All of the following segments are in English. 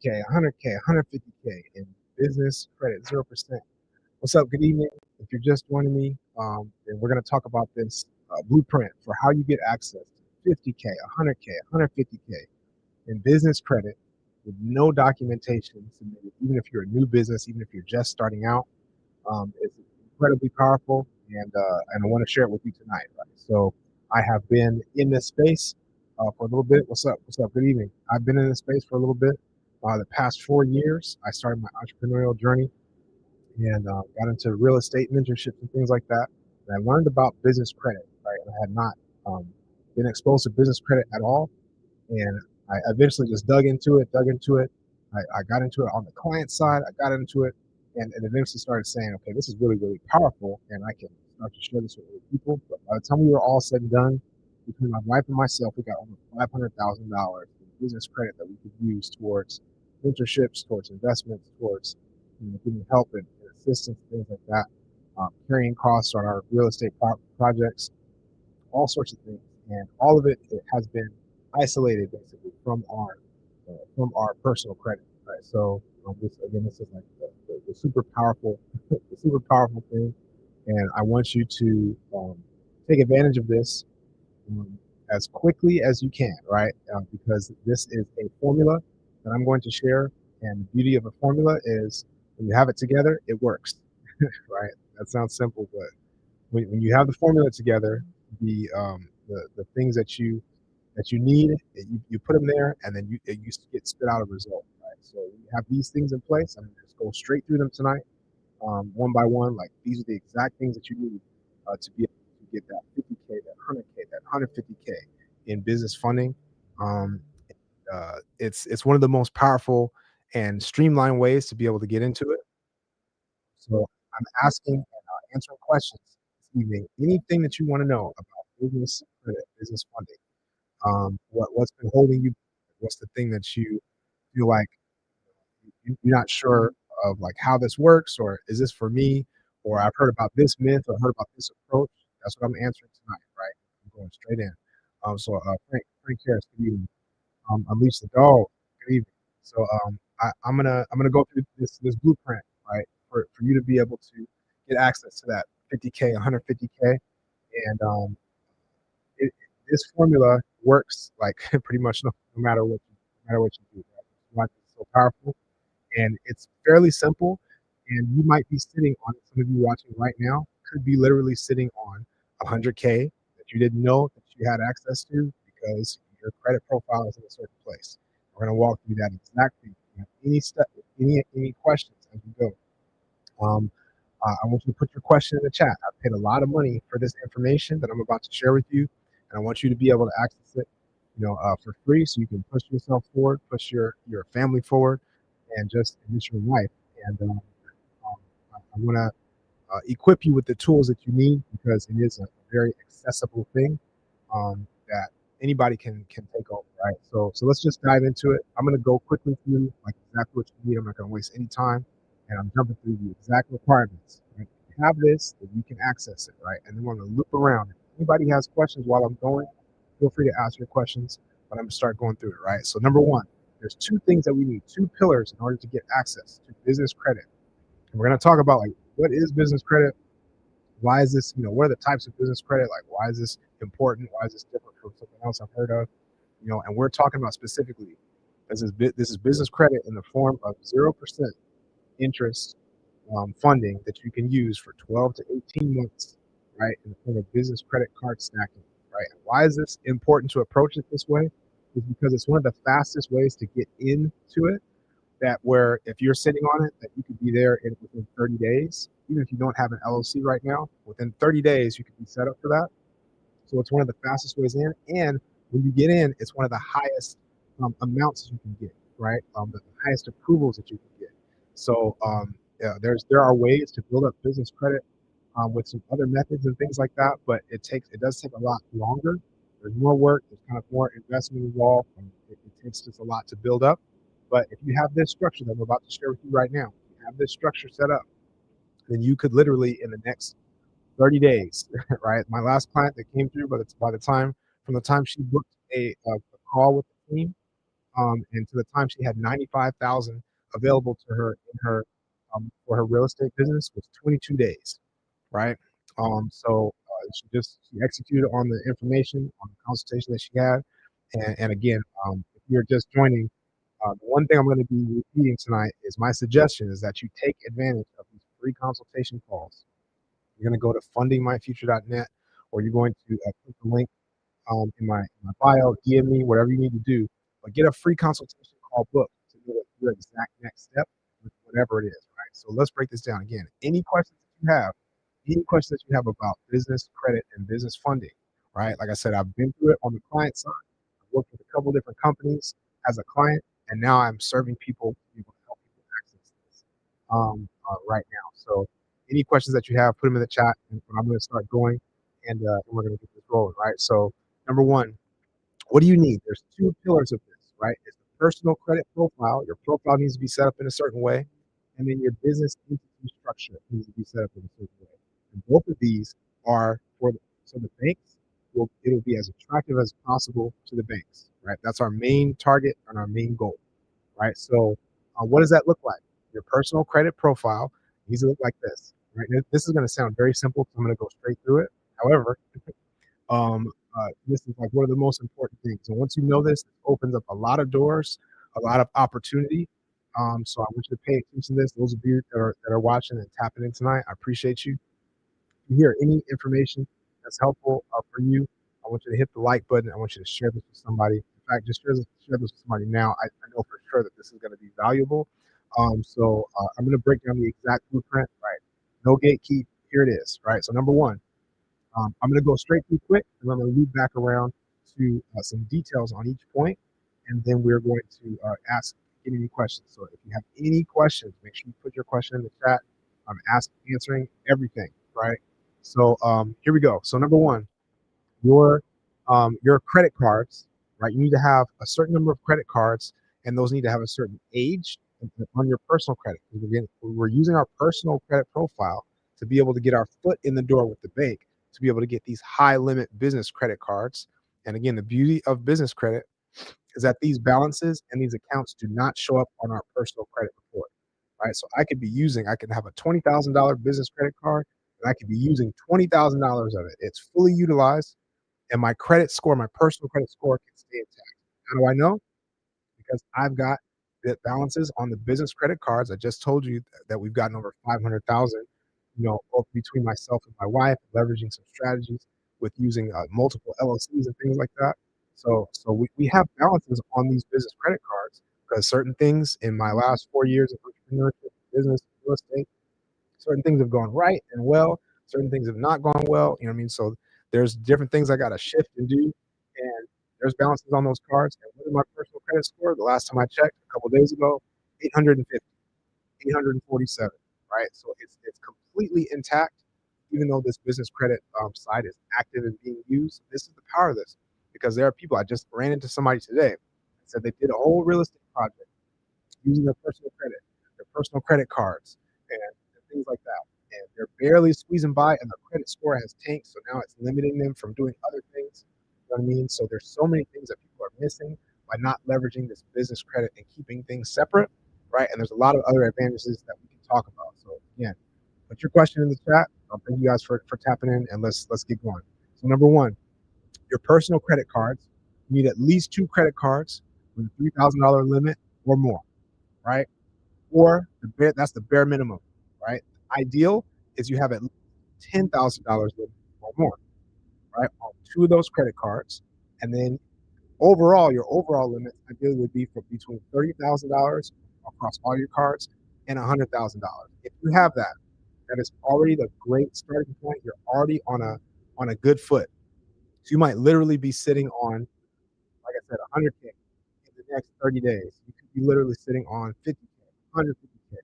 50K, 100K, 150K in business credit, 0%. What's up? Good evening. If you're just joining me, then we're going to talk about this blueprint for how you get access to 50K, 100K, 150K in business credit with no documentation submitted, even if you're a new business, even if you're just starting out. It's incredibly powerful, and I want to share it with you tonight. Right? So I have been in this space for a little bit. What's up? What's up? Good evening. I've been in this space for a little bit. The past 4 years, I started my entrepreneurial journey and got into real estate mentorships and things like that. And I learned about business credit. Right, and I had not been exposed to business credit at all, and I eventually just dug into it. I got into it on the client side. I got into it and eventually started saying, okay, this is really, really powerful, and I can start to share this with other people. But by the time we were all said and done, between my wife and myself, we got over $500,000 in business credit that we could use towards mentorships, towards investments, towards getting help and assistance, things like that, carrying costs on our real estate projects, all sorts of things, and all of it has been isolated basically from our personal credit. Right. So this is like the super powerful, the super powerful thing, and I want you to take advantage of this as quickly as you can. Right, because this is a formula that I'm going to share, and the beauty of a formula is when you have it together, it works. Right. That sounds simple, but when you have the formula together, the things that you need, you put them there, and then you get spit out a result. Right. So you have these things in place. I'm going to just go straight through them tonight, one by one. Like these are the exact things that you need to be able to get that 50K, that 100K, that 150K in business funding. Um, it's one of the most powerful and streamlined ways to be able to get into it. So I'm asking and answering questions this evening. Anything that you want to know about business credit, business funding, what's been holding you? What's the thing that you feel like you're not sure of, like how this works, or is this for me, or I've heard about this myth or heard about this approach? That's what I'm answering tonight. Right, I'm going straight in. Frank Harris, good evening. Unleash the dog. Good evening. So I'm gonna go through this blueprint, right, for you to be able to get access to that 50K, 150K, and it, this formula works like pretty much no matter what you do. Right? Why it's so powerful, and it's fairly simple. And you might be sitting on, some of you watching right now could be literally sitting on 100K that you didn't know that you had access to because your credit profile is in a certain place. We're going to walk through that exactly. If you have any step, any questions as we go. I want you to put your question in the chat. I've paid a lot of money for this information that I'm about to share with you, and I want you to be able to access it, for free, so you can push yourself forward, push your family forward, and just enrich your life. And I want to equip you with the tools that you need, because it is a very accessible thing that anybody can take over. Right. So let's just dive into it. I'm going to go quickly through like exactly what you need. I'm not going to waste any time, and I'm jumping through the exact requirements. Right? If you have this, then you can access it. Right, and then we're going to loop around. If anybody has questions while I'm going, feel free to ask your questions. But I'm going to start going through it. Right. So number one, there's two things that we need, two pillars in order to get access to business credit. And we're going to talk about like what is business credit, why is this, what are the types of business credit, like why is this important, why is this different from something else I've heard of, and we're talking about specifically this is business credit in the form of 0% interest funding that you can use for 12 to 18 months, right, in the form of business credit card stacking. Right. And why is this important to approach it this way? Is because it's one of the fastest ways to get into it, that where if you're sitting on it, that you could be there within 30 days. Even if you don't have an LLC right now, within 30 days, you could be set up for that. So it's one of the fastest ways in. And when you get in, it's one of the highest amounts you can get, right? The highest approvals that you can get. So there are ways to build up business credit with some other methods and things like that, but it does take a lot longer. There's more work. There's kind of more investment involved. And it takes just a lot to build up. But if you have this structure that I'm about to share with you right now, if you have this structure set up, then you could literally in the next 30 days, right? My last client that came through, but it's from the time she booked a call with the team, and to the time she had 95,000 available to her in her for her real estate business was 22 days, right? She executed on the information on the consultation that she had, and again, if you're just joining, the one thing I'm going to be repeating tonight is my suggestion is that you take advantage of these free consultation calls. You're going to go to fundingmyfuture.net, or you're going to click the link in my bio, DM me, whatever you need to do, but get a free consultation call book to know your exact next step with whatever it is, right? So let's break this down again. Any questions that you have about business credit and business funding, right? Like I said, I've been through it on the client side. I've worked with a couple different companies as a client, and now I'm serving people to be able to help people access this right now. So any questions that you have, put them in the chat, and I'm going to start going, and we're going to get this rolling, right? So number one, what do you need? There's two pillars of this, right? It's the personal credit profile. Your profile needs to be set up in a certain way, and then your business entity structure needs to be set up in a certain way. And both of these are so the banks it'll be as attractive as possible to the banks, right? That's our main target and our main goal, right? So, what does that look like? Your personal credit profile needs to look like this, right? This is going to sound very simple, so I'm going to go straight through it. However, this is like one of the most important things. And once you know this, it opens up a lot of doors, a lot of opportunity. So I want you to pay attention to this. Those of you that are watching and tapping in tonight, I appreciate you. If you hear any information that's helpful for you, I want you to hit the like button. I want you to share this with somebody. In fact, just share this with somebody now. I know for sure that this is going to be valuable. I'm going to break down the exact blueprint. Right, no gatekeep. Here it is. Right. So number one, I'm going to go straight through quick, and I'm going to loop back around to some details on each point, and then we're going to get any questions. So if you have any questions, make sure you put your question in the chat. I'm answering everything, right? So here we go. So number one, your credit cards, right? You need to have a certain number of credit cards, and those need to have a certain age on your personal credit. Again, we're using our personal credit profile to be able to get our foot in the door with the bank, to be able to get these high limit business credit cards. And again, the beauty of business credit is that these balances and these accounts do not show up on our personal credit report, right? So I could have a $20,000 business credit card, and I could be using $20,000 of it. It's fully utilized, and my credit score, my personal credit score, can stay intact. How do I know? Because I've got the balances on the business credit cards. I just told you that we've gotten over 500,000, both between myself and my wife, leveraging some strategies with using multiple LLCs and things like that. So we have balances on these business credit cards because certain things in my last 4 years of entrepreneurship, business, real estate, certain things have gone right and well, certain things have not gone well. You know what I mean? So there's different things I got to shift and do, and there's balances on those cards. And what is my personal credit score? The last time I checked, a couple of days ago, 850, 847. Right? So it's completely intact, even though this business credit side is active and being used. This is the power of this, because there are people. I just ran into somebody today that said they did a whole real estate project using their personal credit cards, and things like that. And they're barely squeezing by, and their credit score has tanked. So now it's limiting them from doing other things. You know what I mean? So there's so many things that people are missing by not leveraging this business credit and keeping things separate, right? And there's a lot of other advantages that we can talk about. So again, put your question in the chat. I'll thank you guys for tapping in, and let's get going. So number one, your personal credit cards. You need at least 2 credit cards with a $3,000 limit or more, right? Or that's the bare minimum, right? Ideal is you have at least $10,000 limit or more, right? On 2 of those credit cards, and then your overall limit ideally would be for between $30,000 across all your cards and $100,000. If you have that, that is already the great starting point. You're already on a good foot. So you might literally be sitting on, like I said, 100K in the next 30 days. You could be literally sitting on 50K, 150K.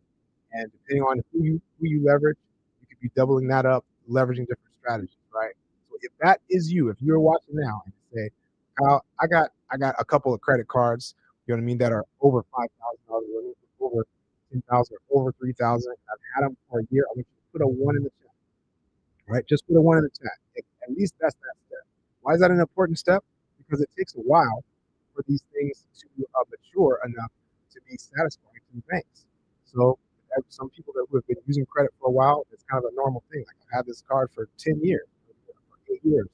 And depending on who you leverage, you could be doubling that up, leveraging different strategies, right? So if that is you, if you're watching now and you say, Kyle, I got a couple of credit cards, you know what I mean, that are over $5,000, over 10,000, over 3,000. I've had them for a year. I want you to put a 1 in the chat, right? Just put a 1 in the chat. At least that's that step. Why is that an important step? Because it takes a while for these things to mature enough to be satisfying to the banks. So some people that who have been using credit for a while, it's kind of a normal thing. Like I've had this card for 10 years, or 8 years,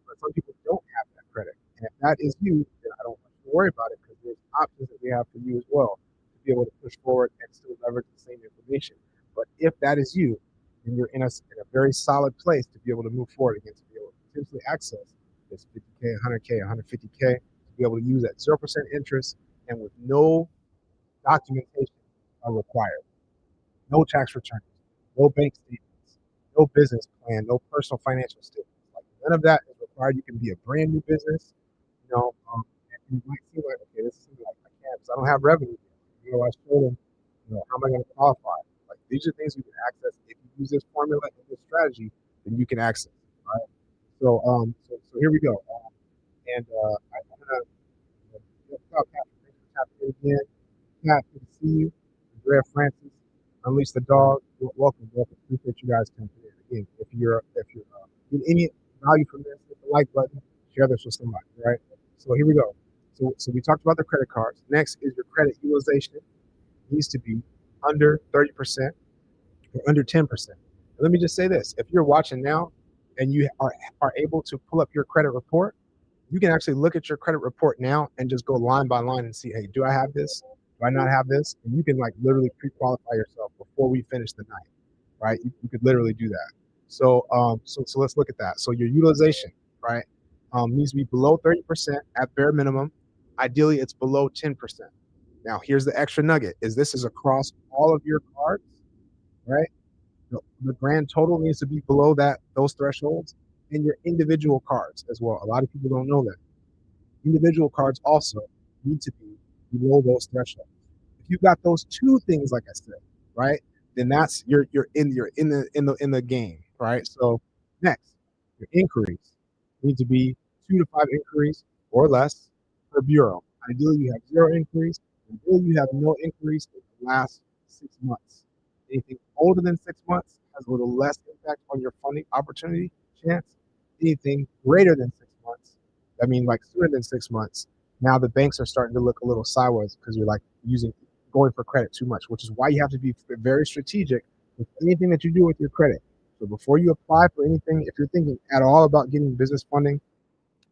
but some people don't have that credit. And if that is you, then I don't have to worry about it because there's options that we have for you as well to be able to push forward and still leverage the same information. But if that is you, then you're in a very solid place to be able to move forward again, to be able to potentially access this 50K, 100K, 150K, to be able to use at 0% interest and with no documentation are required. No tax returns, no bank statements, no business plan, no personal financial statements. Like none of that is required. You can be a brand new business, and you might feel like, okay, this is like I can't because I don't have revenue. I showed them, how am I going to qualify? Like these are things you can access if you use this formula and this strategy, then you can access. Right. So here we go. I'm gonna tap in again. Pat, good to see you. Andrea Francis, Unleash the Dog. Welcome. Appreciate you guys coming in. Again, if you're getting any value from this, hit the like button, share this with somebody. Right. So here we go. So we talked about the credit cards. Next is your credit utilization. It needs to be under 30% or under 10%. Let me just say this: if you're watching now and you are able to pull up your credit report, you can actually look at your credit report now and just go line by line and see, hey, do I have this? Do I not have this? And you can like literally pre-qualify yourself before we finish the night, right? You could literally do that. So let's look at that. So your utilization, right, needs to be below 30% at bare minimum. Ideally, it's below 10%. Now, here's the extra nugget: this is across all of your cards, right? The grand total needs to be below those thresholds, and your individual cards as well. A lot of people don't know that. Individual cards also need to be below those thresholds. If you got those two things, like I said, right, then that's you're in the game, right? So next, your inquiries need to be 2 to 5 inquiries or less per bureau. Ideally, you have 0 inquiries. Ideally, you have no inquiries in the last 6 months. Anything older than 6 months has a little less impact on your funding opportunity chance. Anything greater than 6 months, I mean, like sooner than 6 months, now the banks are starting to look a little sideways because you're like going for credit too much, which is why you have to be very strategic with anything that you do with your credit. So before you apply for anything, if you're thinking at all about getting business funding,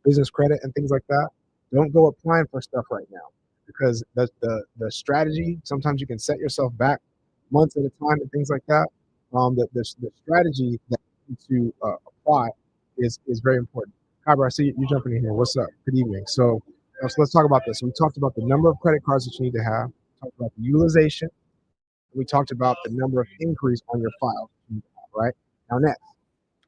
business credit, and things like that, don't go applying for stuff right now because the strategy, sometimes you can set yourself back months at a time and things like that. The strategy that you need to apply is very important. Kyber, I see you jumping in here. What's up? Good evening. So let's talk about this. So we talked about the number of credit cards that you need to have. We talked about the utilization. We talked about the number of inquiries on your file, right? Now next,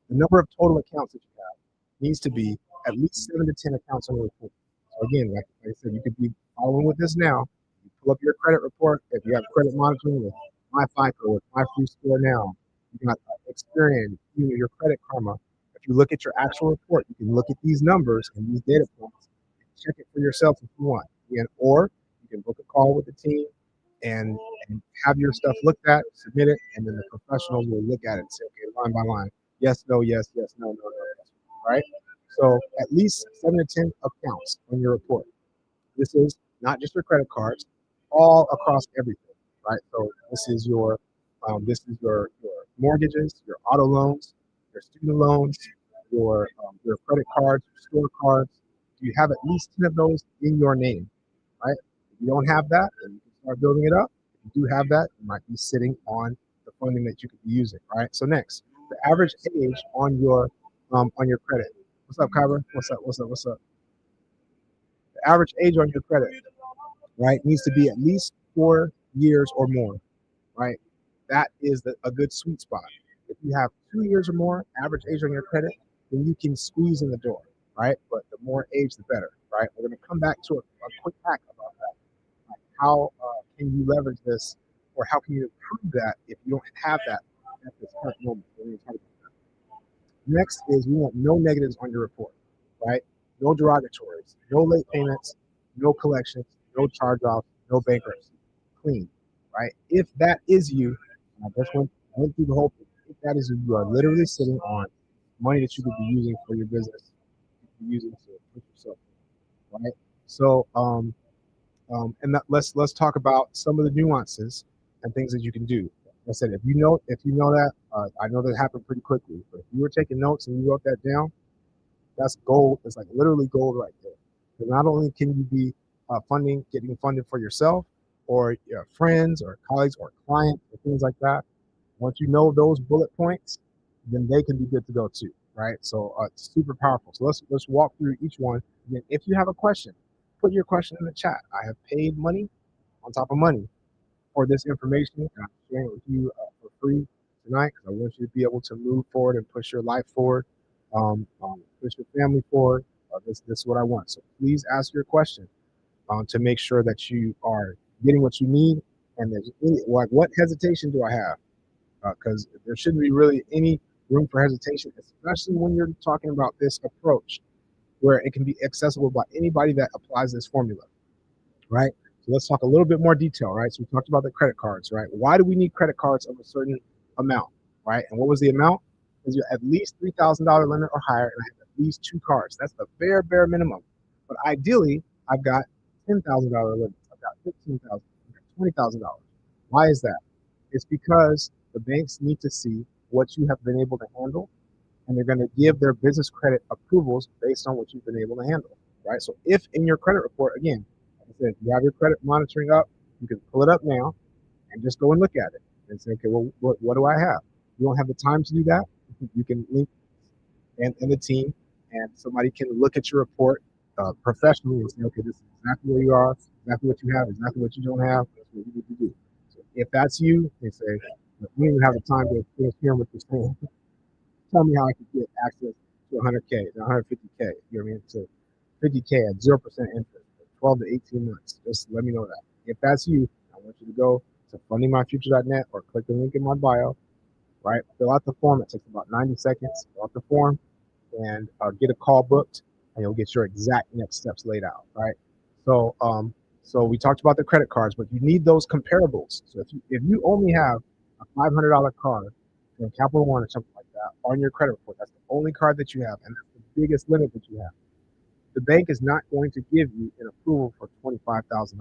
the number of total accounts that you have needs to be at least 7 to 10 accounts on your report. So again, like I said, you could be following with this now. You pull up your credit report. If you have credit monitoring with My FICO, with My Free Score Now, you got Experian, your Credit Karma. If you look at your actual report, you can look at these numbers and these data points and check it for yourself if you want. Or you can book a call with the team and have your stuff looked at, submit it, and then the professionals will look at it and say, okay, line by line, yes, no, yes, yes, no, no, no, yes, right? So at least 7 to 10 accounts on your report. This is not just your credit cards, all across everything, right? So this is your mortgages, your auto loans, your student loans, your credit cards, your store cards. You have at least 10 of those in your name, right? If you don't have that, then you can start building it up. If you do have that, you might be sitting on the funding that you could be using, right? So next, the average age on your credit. What's up, Kyber? What's up? The average age on your credit, right, needs to be at least 4 years or more, right? That is a good sweet spot. If you have 2 years or more average age on your credit, then you can squeeze in the door, right? But the more age, the better, right? We're going to come back to a quick hack about that. Like how can you leverage this, or how can you improve that if you don't have that at this current moment? Next is we want no negatives on your report, right? No derogatories, no late payments, no collections, no charge-offs, no bankruptcy. Clean, right? If that is you, and I just went through the whole thing. If that is you, you are literally sitting on money that you could be using for your business, you could be using to put yourself in, right? So and let's talk about some of the nuances and things that you can do. Like I said, if you know that, I know that happened pretty quickly. But if you were taking notes and you wrote that down, that's gold. It's like literally gold right there. Because not only can you be getting funded for yourself or your friends or colleagues or clients or things like that. Once you know those bullet points, then they can be good to go too, right? So it's super powerful. So let's walk through each one. Again, if you have a question, put your question in the chat. I have paid money on top of money for this information, and I'm sharing it with you for free tonight because I want you to be able to move forward and push your life forward, push your family forward. This is what I want. So please ask your question to make sure that you are getting what you need. And there's like, what hesitation do I have? Because there shouldn't be really any room for hesitation, especially when you're talking about this approach where it can be accessible by anybody that applies this formula, right? So let's talk a little bit more detail, right? So we talked about the credit cards, right? Why do we need credit cards of a certain amount, right? And what was the amount? Is you at least $3,000 limit or higher, and I have at least 2 cards. That's the bare minimum. But ideally, I've got $10,000 limits. I've got $15,000. I've got $20,000. Why is that? It's because the banks need to see what you have been able to handle, and they're going to give their business credit approvals based on what you've been able to handle, right? So if in your credit report, again, like I said, you have your credit monitoring up, you can pull it up now and just go and look at it and say, okay, well, what do I have? You don't have the time to do that. You can link and the team, and somebody can look at your report professionally and say, okay, this is exactly where you are, exactly what you have, exactly what you don't have. That's what you need to do. So if that's you, they say, we don't even have the time to finish hearing what you're saying. Tell me how I can get access to 100K, to 150K, you know what I mean, to 50K at 0% interest, 12 to 18 months. Just let me know that. If that's you, I want you to go to fundingmyfuture.net or click the link in my bio, right? Fill out the form. It takes about 90 seconds. Fill out the form and get a call booked, and you'll get your exact next steps laid out, right? So, so we talked about the credit cards, but you need those comparables. So if you only have a $500 card from Capital One or something like that on your credit report, that's the only card that you have, and that's the biggest limit that you have. The bank is not going to give you an approval for $25,000,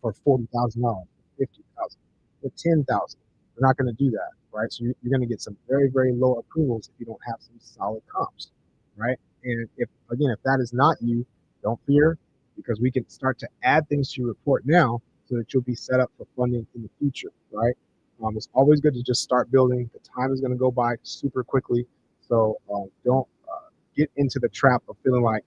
for $40,000, for $50,000, for $10,000. They're not going to do that, right? So you're going to get some very low approvals if you don't have some solid comps, right? And if that is not you, don't fear, because we can start to add things to your report now so that you'll be set up for funding in the future, right? It's always good to just start building. The time is going to go by super quickly, so don't get into the trap of feeling like,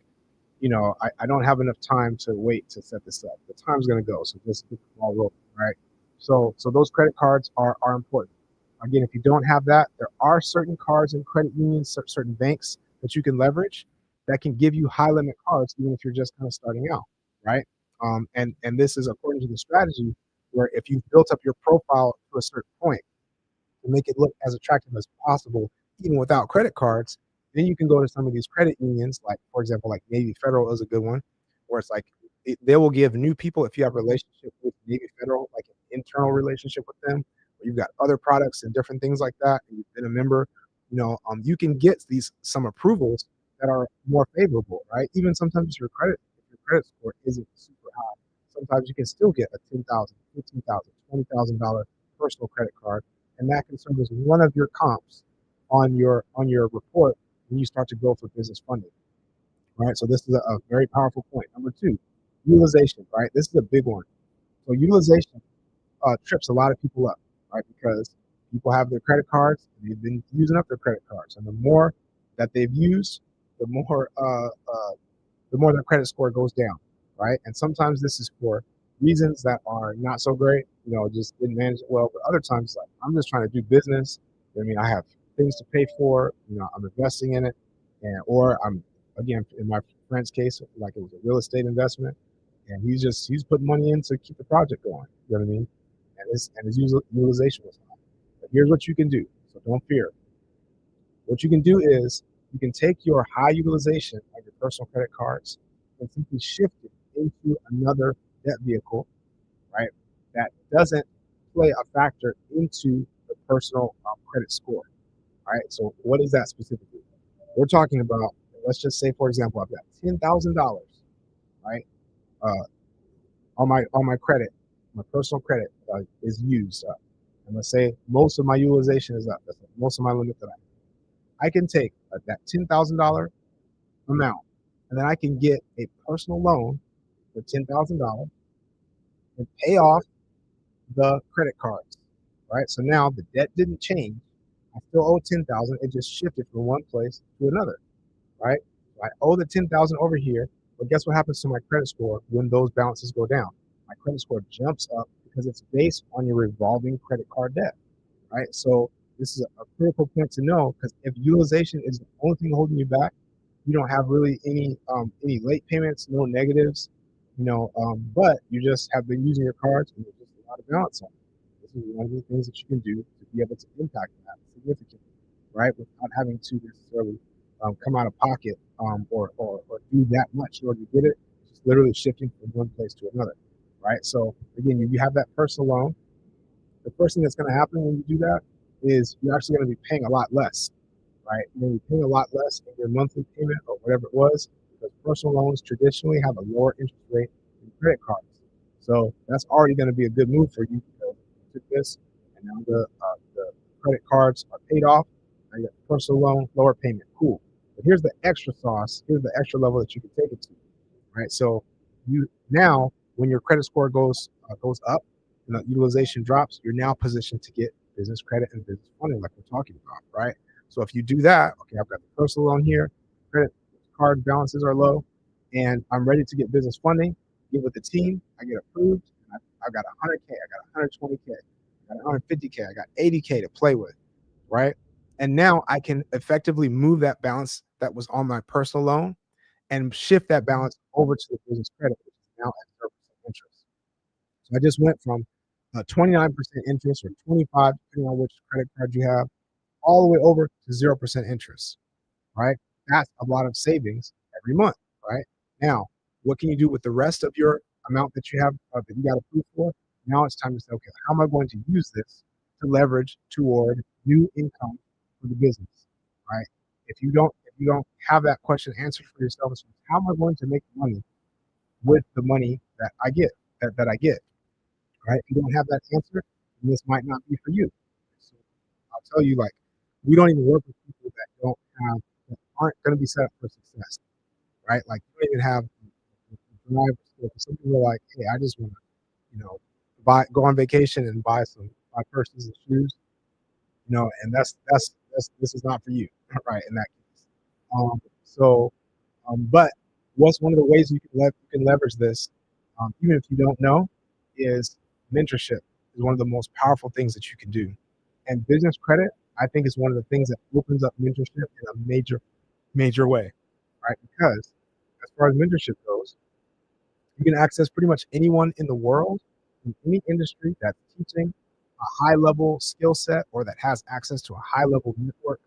I don't have enough time to wait to set this up. The time's going to go, so just get the ball rolling, right? So those credit cards are important. Again, if you don't have that, there are certain cards and credit unions, certain banks that you can leverage that can give you high limit cards, even if you're just kind of starting out, right? And this is according to the strategy where if you've built up your profile to a certain point to make it look as attractive as possible, even without credit cards, then you can go to some of these credit unions, like, for example, like Navy Federal is a good one, where it's like they will give new people, if you have a relationship with Navy Federal, like an internal relationship with them, or you've got other products and different things like that, and you've been a member, you can get some approvals that are more favorable, right? Even sometimes if your credit score isn't super high, sometimes you can still get a $10,000, $15,000, $20,000 personal credit card, and that can serve as one of your comps on your report when you start to go for business funding, right? So this is a very powerful point. Number two, utilization, right? This is a big one. So utilization trips a lot of people up, right? Because people have their credit cards, and they've been using up their credit cards, and the more that they've used, the more their credit score goes down, right? And sometimes this is for reasons that are not so great, just didn't manage it well. But other times, like, I'm just trying to do business. I mean, I have things to pay for, I'm investing in it, or I'm, again, in my friend's case, like, it was a real estate investment, and he's putting money in to keep the project going. You know what I mean? And his utilization was high. But here's what you can do. So don't fear. What you can do is you can take your high utilization of your personal credit cards and simply shift it into another debt vehicle, right? That doesn't play a factor into the personal credit score, right? So what is that specifically? We're talking about, let's just say, for example, I've got $10,000 right? Uh, on my credit, my personal credit is used up. And let's say most of my utilization is up. That's most of my limit that I can take that $10,000 amount, and then I can get a personal loan for $10,000 and pay off the credit cards, right? So now the debt didn't change. I still owe 10,000. It just shifted from one place to another, right? So I owe the 10,000 over here, but guess what happens to my credit score when those balances go down? My credit score jumps up because it's based on your revolving credit card debt, right? So this is a critical point to know, because if utilization is the only thing holding you back, you don't have really any late payments, no negatives, but you just have been using your cards and there's just a lot of balance on it. This is one of the things that you can do to be able to impact that significantly, right? Without having to necessarily come out of pocket or do that much in order to get it. It's just literally shifting from one place to another, right? So again, you have that personal loan. The first thing that's going to happen when you do that is you're actually going to be paying a lot less, right? You're going to be paying a lot less in your monthly payment or whatever it was, because personal loans traditionally have a lower interest rate than credit cards. So that's already going to be a good move for you, because you took this and now the credit cards are paid off. Now you got the personal loan, lower payment. Cool. But here's the extra sauce. Here's the extra level that you can take it to, right? So you now, when your credit score goes up and the utilization drops, you're now positioned to get business credit and business funding, like we're talking about, right? So if you do that, okay, I've got the personal loan here, credit card balances are low, and I'm ready to get business funding. Get with the team, I get approved. I've got 100K, I got 120K, I got 150K, I got 80K to play with, right? And now I can effectively move that balance that was on my personal loan and shift that balance over to the business credit, which is now at 0% interest. So I just went from 29% interest or 25, depending on which credit card you have, all the way over to 0% interest, right? That's a lot of savings every month, right? Now, what can you do with the rest of your amount that you have that you got approved for? Now it's time to say, okay, how am I going to use this to leverage toward new income for the business, right? If you don't have that question answered for yourself, it's how am I going to make money with the money that I get, that I get, right? If you don't have that answer, then this might not be for you. So I'll tell you, like, we don't even work with people that aren't going to be set up for success, right? Like, you don't even have drive. Some people are like, hey, I just want to, go on vacation and buy purses and shoes, and that's this is not for you, right? In that case, so but what's one of the ways you can leverage this, even if you don't know, is mentorship is one of the most powerful things that you can do. And business credit, I think, is one of the things that opens up mentorship in a major way, right? Because as far as mentorship goes, you can access pretty much anyone in the world in any industry that's teaching a high level skill set or that has access to a high level network,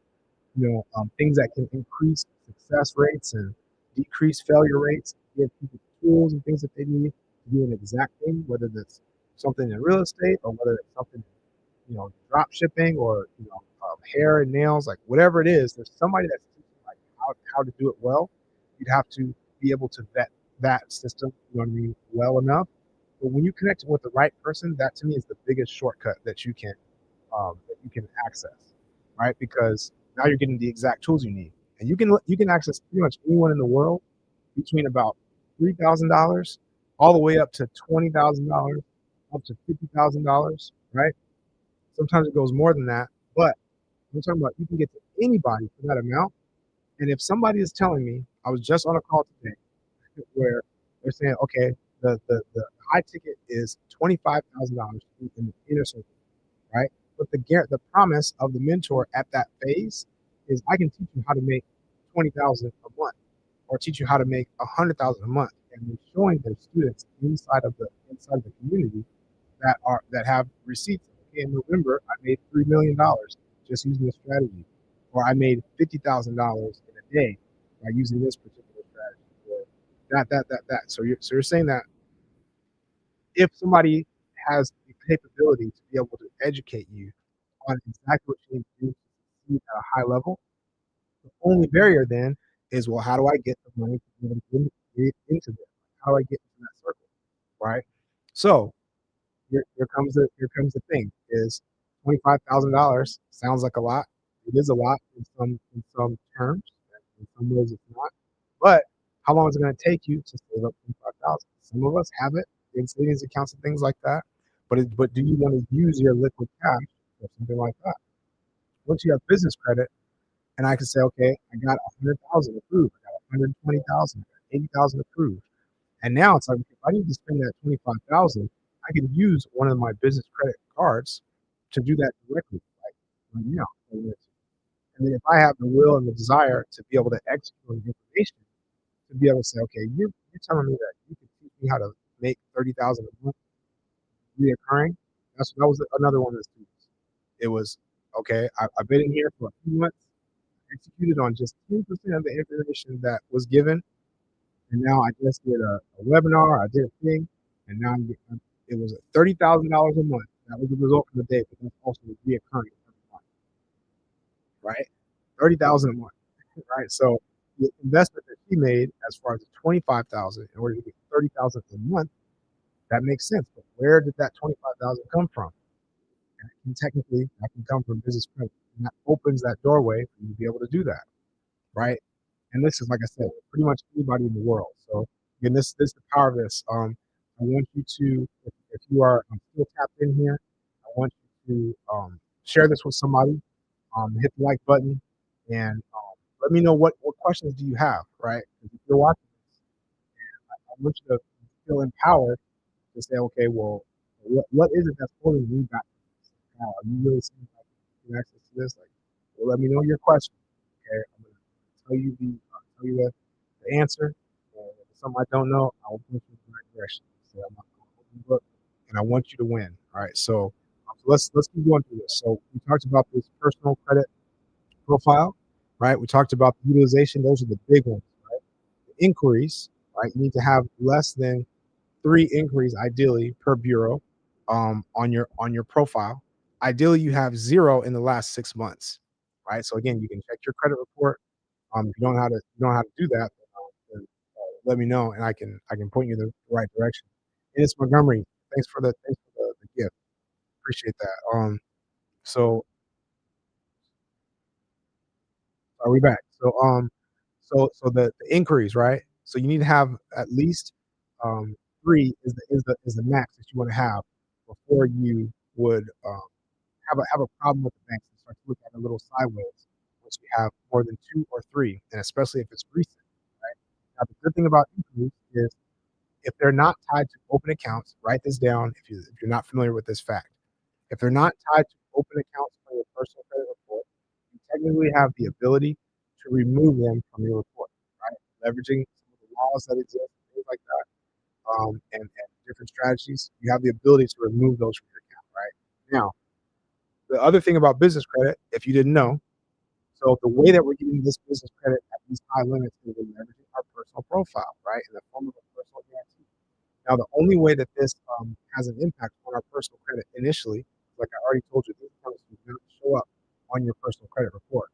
things that can increase success rates and decrease failure rates, give people tools and things that they need to do an exact thing, whether that's something in real estate or whether it's something, drop shipping or, hair and nails, like whatever it is, there's somebody that's teaching like how to do it well. You'd have to be able to vet that system, you know what I mean, well enough. But when you connect with the right person, that to me is the biggest shortcut that you can access, right? Because now you're getting the exact tools you need, and you can access pretty much anyone in the world between about $3,000 all the way up to $20,000, up to $50,000, right? Sometimes it goes more than that, but I'm talking about you can get to anybody for that amount. And if somebody is telling me, I was just on a call today where they're saying, okay, the high ticket is $25,000 in the inner circle, right? But the promise of the mentor at that phase is I can teach you how to make 20,000 a month, or teach you how to make 100,000 a month, and they're showing their students inside the community that have receipts. Okay, in November, I made $3 million just using this strategy, or I made $50,000 in a day by using this particular strategy, or that. So you're saying that if somebody has the capability to be able to educate you on exactly what you need to do to succeed at a high level, the only barrier then is, well, how do I get the money to be able to get into this? how do I get into that circle, right? So here comes the thing is $25,000 sounds like a lot. It is a lot in some terms. In some ways, it's not. But how long is it going to take you to save up 25,000? Some of us have it in savings accounts and things like that. But do you want to use your liquid cash or something like that? Once you have business credit, and I can say, okay, I got 100,000 approved, I got 120,000, 80,000 approved. And now it's like, if I need to spend that 25,000, I can use one of my business credit cards to do that directly, like right now. And then if I have the will and the desire to be able to execute on the information, to be able to say, okay, you're telling me that you can teach me how to make 30,000 a month reoccurring. That was another one of the students. It was okay. I've been in here for a few months, executed on just 10% of the information that was given, and now I just did a webinar. I did a thing, and now it was $30,000 a month. That was the result of the day, but that's also reoccurring every month, right? 30,000 a month, right? So the investment that she made, as far as the 25,000, in order to get 30,000 a month, that makes sense. But where did that 25,000 come from? And technically, that can come from business credit, and that opens that doorway for you to be able to do that, right? And this is, like I said, pretty much anybody in the world. So again, this is the power of this. I want you to, if you are still tapped in here, I want you to share this with somebody. Hit the like button, and let me know what questions do you have, right? If you're watching this, I want you to feel empowered to say, okay, well, what is it that's holding me back? Are you really seeing like you can access to this? Like, well, let me know your question. Okay, I'm gonna tell you the answer. And if it's something I don't know, I will point you in the right direction. So I'm gonna open the book, and I want you to win. All right, so let's keep going through this. So we talked about this personal credit profile, right? We talked about the utilization. Those are the big ones, right? The inquiries, right? You need to have less than 3 inquiries ideally per bureau on your profile. Ideally, you have 0 in the last 6 months, right? So again, you can check your credit report. If you don't know how to do that, then, let me know, and I can point you in the right direction. And it's Montgomery. Thanks for the gift. Appreciate that. So are we back? So the inquiries, right? So you need to have at least 3 is the max that you want to have before you would have a problem with the banks and start to look at it a little sideways once you have more than 2 or 3, and especially if it's recent, right? Now the good thing about inquiries is if they're not tied to open accounts, write this down if you're not familiar with this fact. If they're not tied to open accounts on your personal credit report, you technically have the ability to remove them from your report, right? Leveraging some of the laws that exist, things like that, and different strategies, you have the ability to remove those from your account, right? Now, the other thing about business credit, if you didn't know, so the way that we're getting this business credit at these high limits is we're leveraging our personal profile, right, in the form of a personal guarantee. Now, the only way that this has an impact on our personal credit initially, like I already told you, these accounts do not show up on your personal credit report,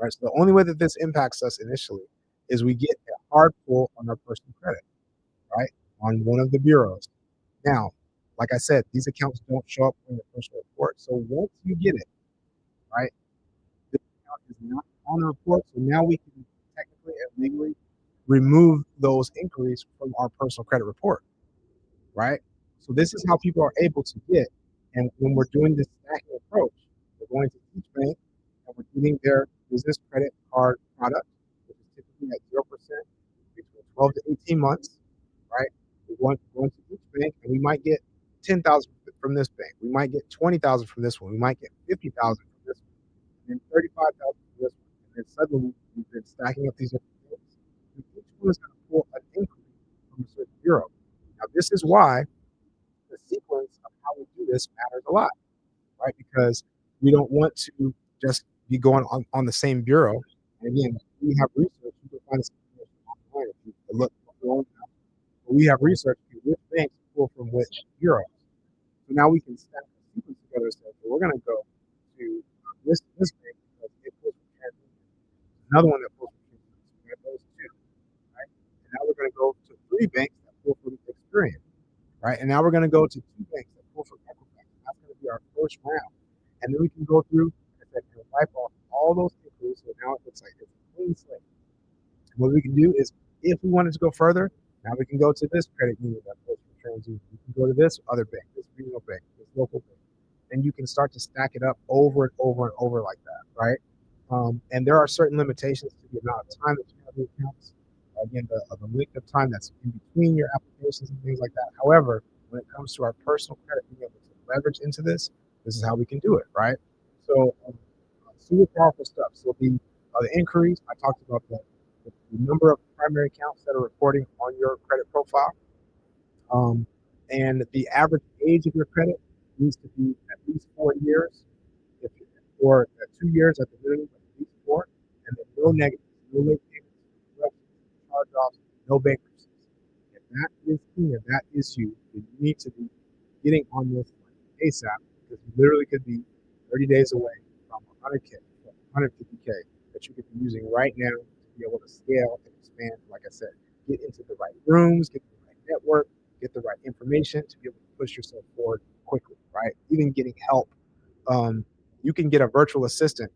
right? So the only way that this impacts us initially is we get a hard pull on our personal credit, right, on one of the bureaus. Now, like I said, these accounts don't show up on your personal report. So once you get it, right, this account is not on the report. So now we can technically and legally remove those inquiries from our personal credit report, right? So this is how people are able to get. And when we're doing this stacking approach, we're going to each bank and we're getting their business credit card product, which is typically at 0% between 12 to 18 months, right? We're going to each bank and we might get 10,000 from this bank. We might get 20,000 from this one. We might get 50,000 from this one, and then 35,000 from this one. And then suddenly we've been stacking up these different things. And each one is going to pull an increase from a certain bureau. Now, this is why the sequence of how we do this matters a lot, right? Because we don't want to just be going on the same bureau. And again, we have research. You can find this information online if you look on your own. We have research to which banks pull from which bureaus. So now we can stack the sequence together and say, okay, we're going to go to this bank because it pulls from Canada. Another one that pulls from Canada. So we have those two, right? And now we're going to go to 3 banks that pull from Experian, right? And now we're gonna go to 2 banks that pull from Equifax. That's gonna be our first round. And then we can go through, like I said, and wipe off all those inquiries, so now it looks like it's a clean slate. What we can do is, if we wanted to go further, now we can go to this credit union that pulls from TransUnion. We can go to this other bank, this regional bank, this local bank, and you can start to stack it up over and over and over like that, right? And there are certain limitations to the amount of time that you have the accounts. Again, the length of time that's in between your applications and things like that. However, when it comes to our personal credit, being able to leverage into this is how we can do it, right? So, super powerful stuff. So the inquiries, I talked about the number of primary accounts that are reporting on your credit profile, um, and the average age of your credit needs to be at least 4 years, if or 2 years at the minimum, but at least four, and then no negatives, no late payments, no charge-offs, no bankruptcies. If that is key, if that is you, then you need to be getting on this ASAP, because you literally could be 30 days away from 100K, 150K that you could be using right now to be able to scale and expand. Like I said, get into the right rooms, get the right network, get the right information to be able to push yourself forward quickly, right? Even getting help. You can get a virtual assistant.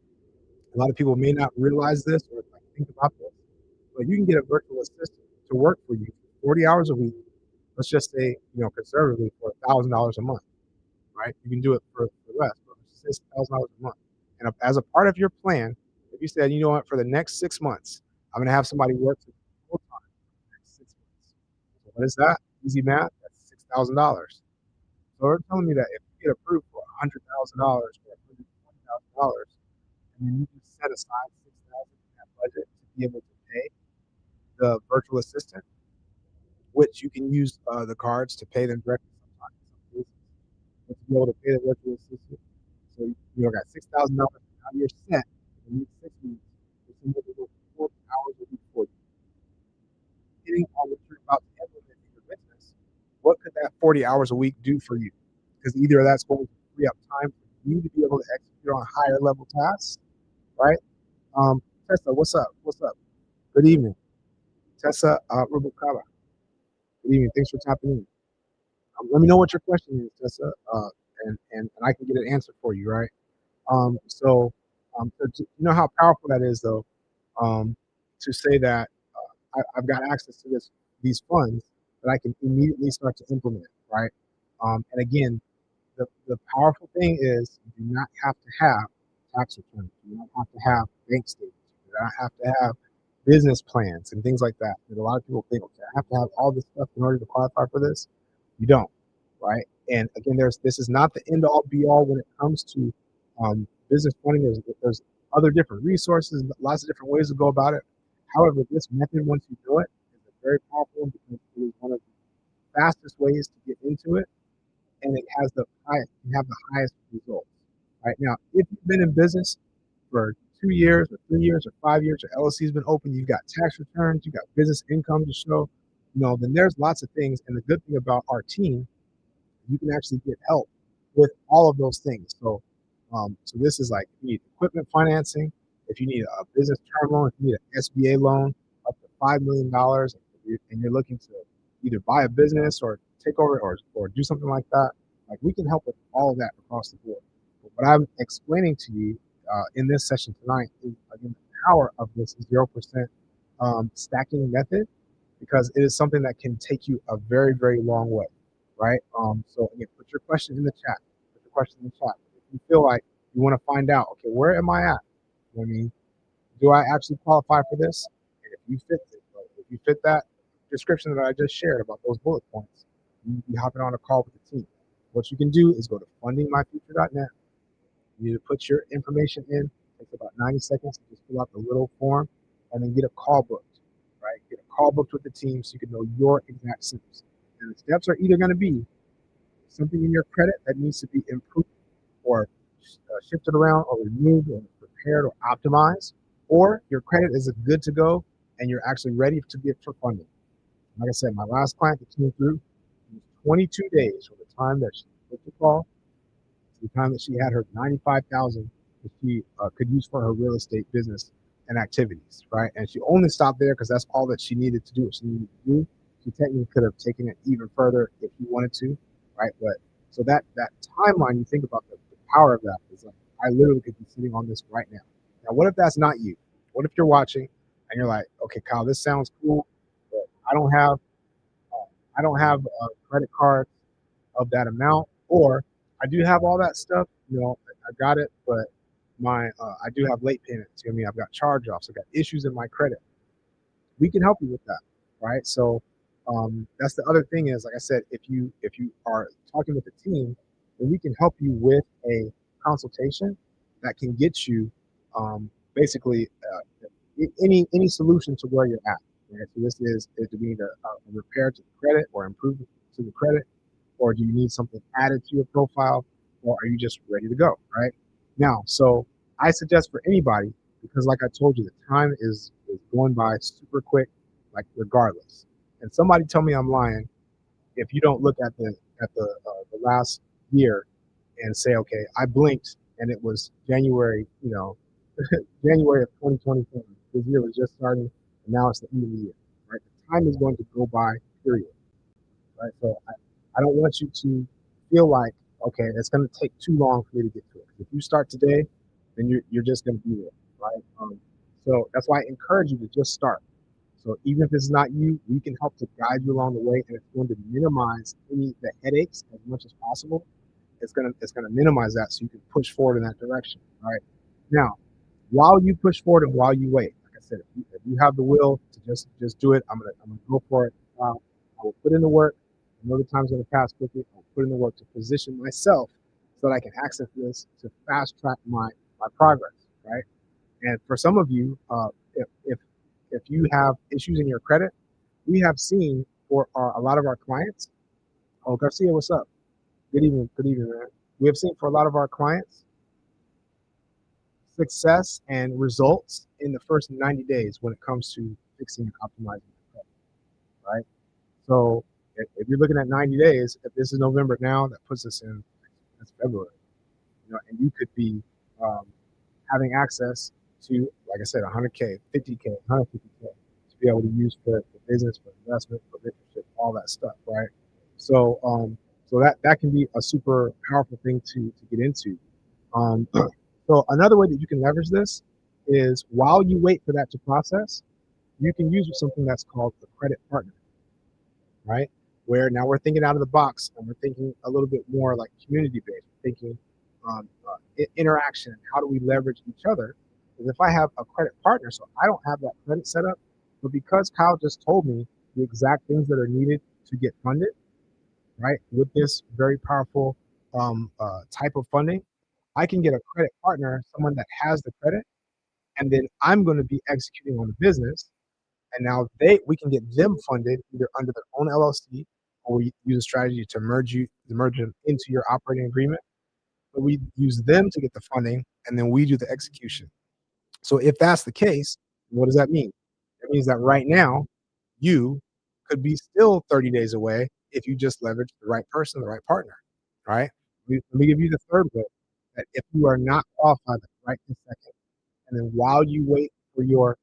A lot of people may not realize this or like think about this, but you can get a virtual assistant to work for you 40 hours a week. Let's just say, conservatively, for $1,000 a month, right? You can do it for less, but let's say $1,000 a month. And as a part of your plan, if you said, you know what, for the next 6 months, I'm going to have somebody work for full time for the next 6 months. So what is that? Easy math. That's $6,000. So they're telling me that if you get approved for $100,000 or $120,000, and then you can set aside 6,000 in that budget to be able to pay the virtual assistant, which you can use the cards to pay them directly sometimes in some cases, but to be able to pay the virtual assistant. So you got $6,000. Now you're set for the next 6 weeks. For somebody to work 40 hours a week for you. Getting on what you're about to implement in your business, what could that 40 hours a week do for you? Because either that's going to free up time for you to be able to execute on higher level tasks, right? Tessa, what's up? What's up? Good evening. Tessa Rubukaba. Good evening. Thanks for tapping in. Let me know what your question is, Tessa, and I can get an answer for you, right? You know how powerful that is, though, to say that I've got access to these funds that I can immediately start to implement, right? And again, the powerful thing is you do not have to have tax returns. You don't have to have bank statements. You don't have to have business plans and things like that. And a lot of people think, okay, I have to have all this stuff in order to qualify for this. You don't, right? And again, this is not the end all be all when it comes to business funding. There's other different resources, lots of different ways to go about it. However, this method, once you do it, is a very powerful one because it is one of the fastest ways to get into it, and it has the highest results. Right now, if you've been in business for 2 years or 3 years or 5 years, your LLC's been open, you've got tax returns, you've got business income to show, then there's lots of things. And the good thing about our team, you can actually get help with all of those things. So this is like, you need equipment financing, if you need a business term loan, if you need an SBA loan up to $5 million, and you're looking to either buy a business or take over or do something like that, like we can help with all of that across the board. But what I'm explaining to you in this session tonight is, again, the power of this 0% stacking method, because it is something that can take you a very, very long way, right? So again, put your question in the chat. Put your question in the chat. If you feel like you want to find out, okay, where am I at? I mean, do I actually qualify for this? And if you fit that description that I just shared about those bullet points, you need to be hopping on a call with the team. What you can do is go to fundingmyfuture.net. You need to put your information in. It takes about 90 seconds to just fill out the little form, and then get a call booked, right? Get a call booked with the team so you can know your exact steps. And the steps are either going to be something in your credit that needs to be improved or shifted around or removed or repaired or optimized, or your credit is good to go and you're actually ready to get for funding. Like I said, my last client that came through, it was 22 days from the time that she took the call to the time that she had her 95,000 that she could use for her real estate business and activities, right? And she only stopped there because that's all that she needed to do. What she needed to do, he technically could have taken it even further if he wanted to, right? But so that timeline, you think about the power of that is like I literally could be sitting on this right now. Now, what if that's not you? What if you're watching and you're like, okay, Kyle, this sounds cool, but I don't have a credit card of that amount, or I do have all that stuff. I got it, but my I do have late payments. I've got charge offs. I've got issues in my credit. We can help you with that, right? So that's the other thing is, like I said, if you are talking with the team, then we can help you with a consultation that can get you basically any solution to where you're at. Right? So this is do we need a repair to the credit or improvement to the credit, or do you need something added to your profile, or are you just ready to go? Right now, so I suggest for anybody, because like I told you, the time is going by super quick, like regardless. And somebody tell me I'm lying if you don't look at the last year and say, okay, I blinked and it was January, January of 2024. This year was just starting, and now it's the end of the year. Right, the time is going to go by. Period. Right, so I don't want you to feel like, okay, it's going to take too long for me to get to it. If you start today, then you're just going to be there, right? So that's why I encourage you to just start. So even if it's not you, we can help to guide you along the way, and it's going to minimize the headaches as much as possible. It's gonna minimize that, so you can push forward in that direction. All right. Now, while you push forward and while you wait, like I said, if you have the will to just do it, I'm gonna go for it. I will put in the work. I know the time's gonna pass quickly. I'll put in the work to position myself so that I can access this to fast track my progress. Right. And for some of you, if you have issues in your credit, we have seen for a lot of our clients. Oh, Garcia, what's up? Good evening, man. We have seen for a lot of our clients success and results in the first 90 days when it comes to fixing and optimizing your credit, right? So if you're looking at 90 days, if this is November now, that puts us in that's February, and you could be um, having access to, like I said, 100K, 50K, 150K to be able to use for business, for investment, for mentorship, all that stuff, right? So, so that can be a super powerful thing to get into. Um, so another way that you can leverage this is while you wait for that to process, you can use something that's called the credit partner, right? Where now we're thinking out of the box and we're thinking a little bit more like community based, thinking interaction. How do we leverage each other? Because if I have a credit partner, so I don't have that credit set up, but because Kyle just told me the exact things that are needed to get funded, right, with this very powerful type of funding, I can get a credit partner, someone that has the credit, and then I'm going to be executing on the business, and now we can get them funded either under their own LLC, or we use a strategy to merge them into your operating agreement. But we use them to get the funding, and then we do the execution. So if that's the case, what does that mean? It means that right now you could be still 30 days away if you just leverage the right person, the right partner. Right? Let me give you the third way, that if you are not qualified right this second, and then while you wait for your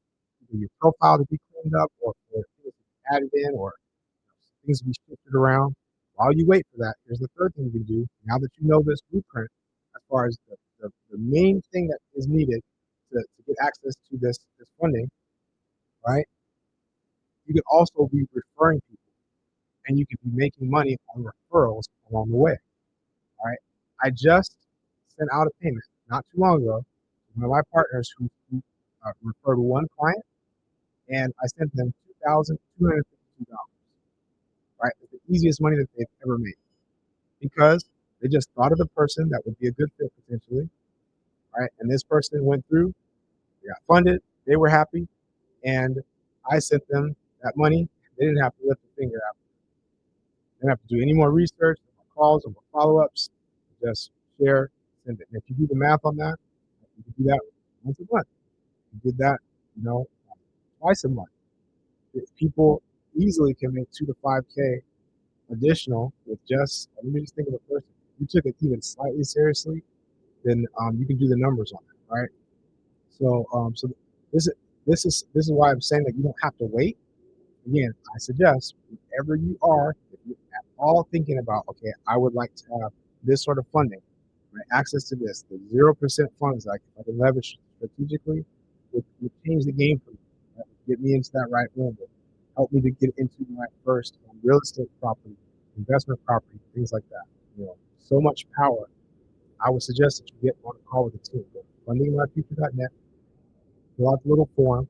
profile to be cleaned up, or for things to be added in, or things to be shifted around, while you wait for that, here's the third thing you can do. Now that you know this blueprint, as far as the main thing that is needed to get access to this funding, right? You can also be referring people, and you can be making money on referrals along the way. All right. I just sent out a payment not too long ago to one of my partners who referred one client, and I sent them $2,252. Right, it's the easiest money that they've ever made because they just thought of the person that would be a good fit potentially. Right, and this person went through, they got funded, they were happy, and I sent them that money. They didn't have to lift a finger out. They didn't have to do any more research, no more calls, or more follow-ups. Just share, send it. And if you do the math on that, you can do that once a month. You did that, you know, twice a month. People easily can make 2 to 5K additional with just, let me just think of a person. If you took it even slightly seriously, then you can do the numbers on it, right? So, so this is why I'm saying that you don't have to wait. Again, I suggest wherever you are, if you're at all thinking about, okay, I would like to have this sort of funding, right? Access to this, the 0% funds I can leverage strategically would change the game for me. That would get me into that right room, would help me to get into my first real estate property, investment property, things like that. So much power. I would suggest that you get on a call with the team. Go to fundingmyfuture.net, fill out the little form,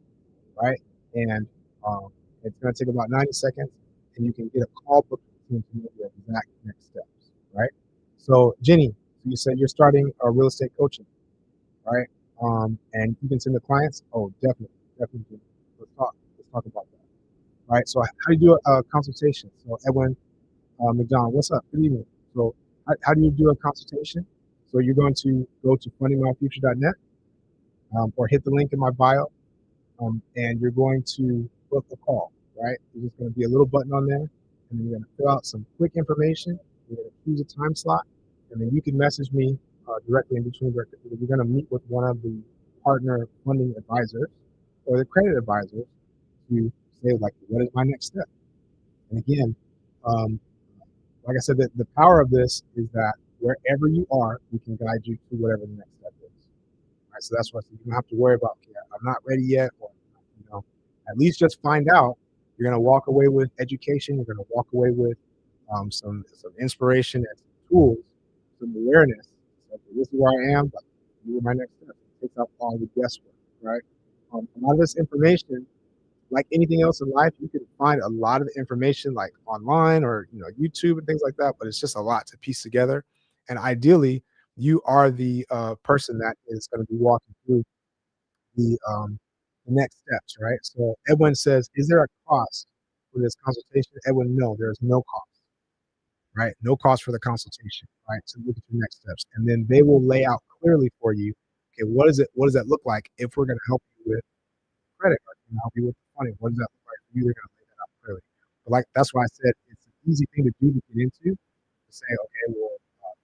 right? And um, it's going to take about 90 seconds, and you can get a call booked with the team to know your exact next steps, right? So, Jenny, so you said you're starting a real estate coaching, right? And you can send the clients. Oh, definitely, definitely. Jenny. Let's talk about that, right? So, how do you do a consultation? So, Edwin McDonald, what's up? Good evening. So, how do you do a consultation? So, you're going to go to fundingmyfuture.net or hit the link in my bio, and you're going to book a call, right? There's just going to be a little button on there, and then you're going to fill out some quick information. You're going to choose a time slot, and then you can message me directly in between. We're going to meet with one of the partner funding advisors or the credit advisors to say, like, what is my next step? And again, um, like I said, the power of this is that wherever you are, we can guide you to whatever the next step is. Right, so that's why you don't have to worry about, okay, I'm not ready yet, or at least just find out. You're going to walk away with education. You're going to walk away with some inspiration and some tools, some awareness. So, okay, this is where I am, but these are my next steps. It takes out all the guesswork, right? A lot of this information, like anything else in life, you can find a lot of information like online or YouTube and things like that, but it's just a lot to piece together. And ideally, you are the person that is going to be walking through the next steps, right? So Edwin says, "Is there a cost for this consultation?" Edwin, no, there is no cost, right? No cost for the consultation, right? So look at your next steps, and then they will lay out clearly for you. Okay, what is it? What does that look like if we're going to help you with credit card? Can help you with funding? What does that look like for you? They're going to lay that out clearly. But like that's why I said it's an easy thing to do to get into. To say, okay, well,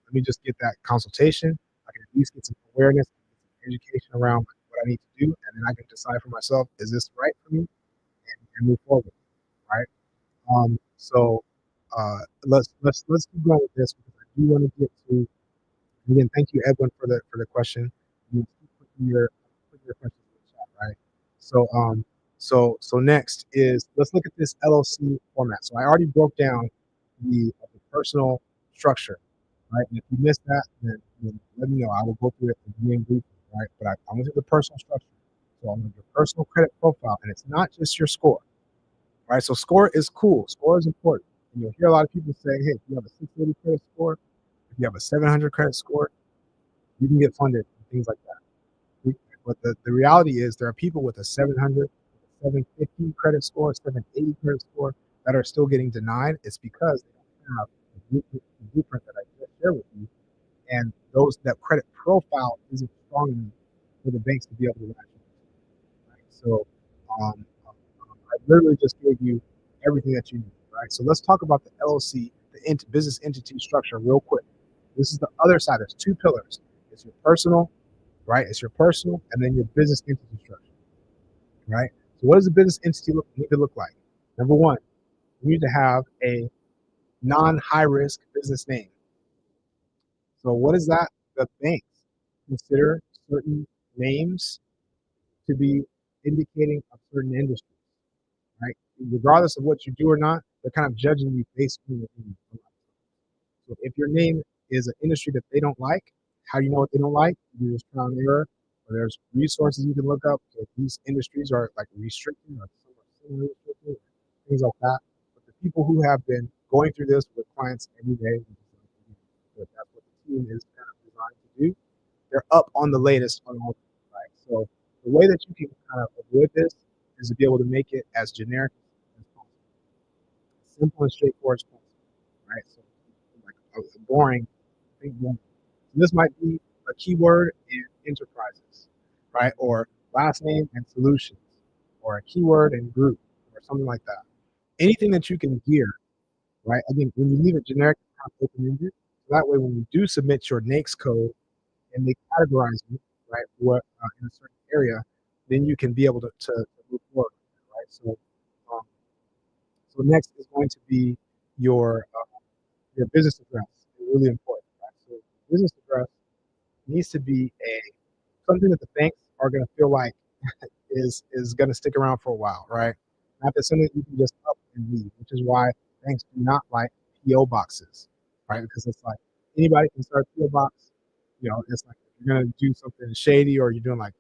let me just get that consultation. I can at least get some awareness, get some education around what I need to do, and then I can decide for myself, is this right for me, and move forward, right? So let's keep going with this because I do want to get to. Again, thank you, Edwin, for the question. You keep putting your questions in the chat, right? So so next is, let's look at this LLC format. So I already broke down the personal structure, right? And if you missed that, then let me know. I will go through it again briefly, right? But I'm going to do the personal structure. So I'm going to do your personal credit profile, and it's not just your score, right? So score is cool. Score is important. And you'll hear a lot of people say, hey, if you have a 680 credit score, if you have a 700 credit score, you can get funded and things like that. But the reality is there are people with a 700, 750 credit score, 780 credit score that are still getting denied. It's because they don't have the blueprint that I just shared with you, and that credit profile isn't strong enough for the banks to be able to match it. Right? So I literally just gave you everything that you need. Right? So let's talk about the LLC, the business entity structure, real quick. This is the other side. There's two pillars. It's your personal, right? It's your personal, and then your business entity structure, right? So what does a business entity need to look like? Number one, you need to have a non-high risk business name. So what is that? The banks consider certain names to be indicating a certain industry, right? Regardless of what you do or not, they're kind of judging you based on your name. So if your name is an industry that they don't like, how do you know what they don't like? You use trial and error, or there's resources you can look up. If these industries are like restricted or semi-restricted, things like that. But the people who have been going through this with clients every day, that's what the team is kind of designed to do. They're up on the latest on all, right? So the way that you can kind of avoid this is to be able to make it as generic as possible, simple and straightforward as possible, right? So like a boring, think boring. So this might be a keyword in enterprises, right? Or last name and solutions, or a keyword in group, or something like that. Anything that you can gear, right? Again, when you leave it generic, kind of open-ended, so that way when you do submit your NAICS code and they categorize you, right, what in a certain area, then you can be able to move forward, right? So So next is going to be your your business address. It's really important, right? So business address needs to be a something that the banks are going to feel like is going to stick around for a while, right? Not that something you can just up and leave, which is why banks do not like PO boxes, right? Because it's like anybody can start a PO box. It's like if you're going to do something shady or you're doing like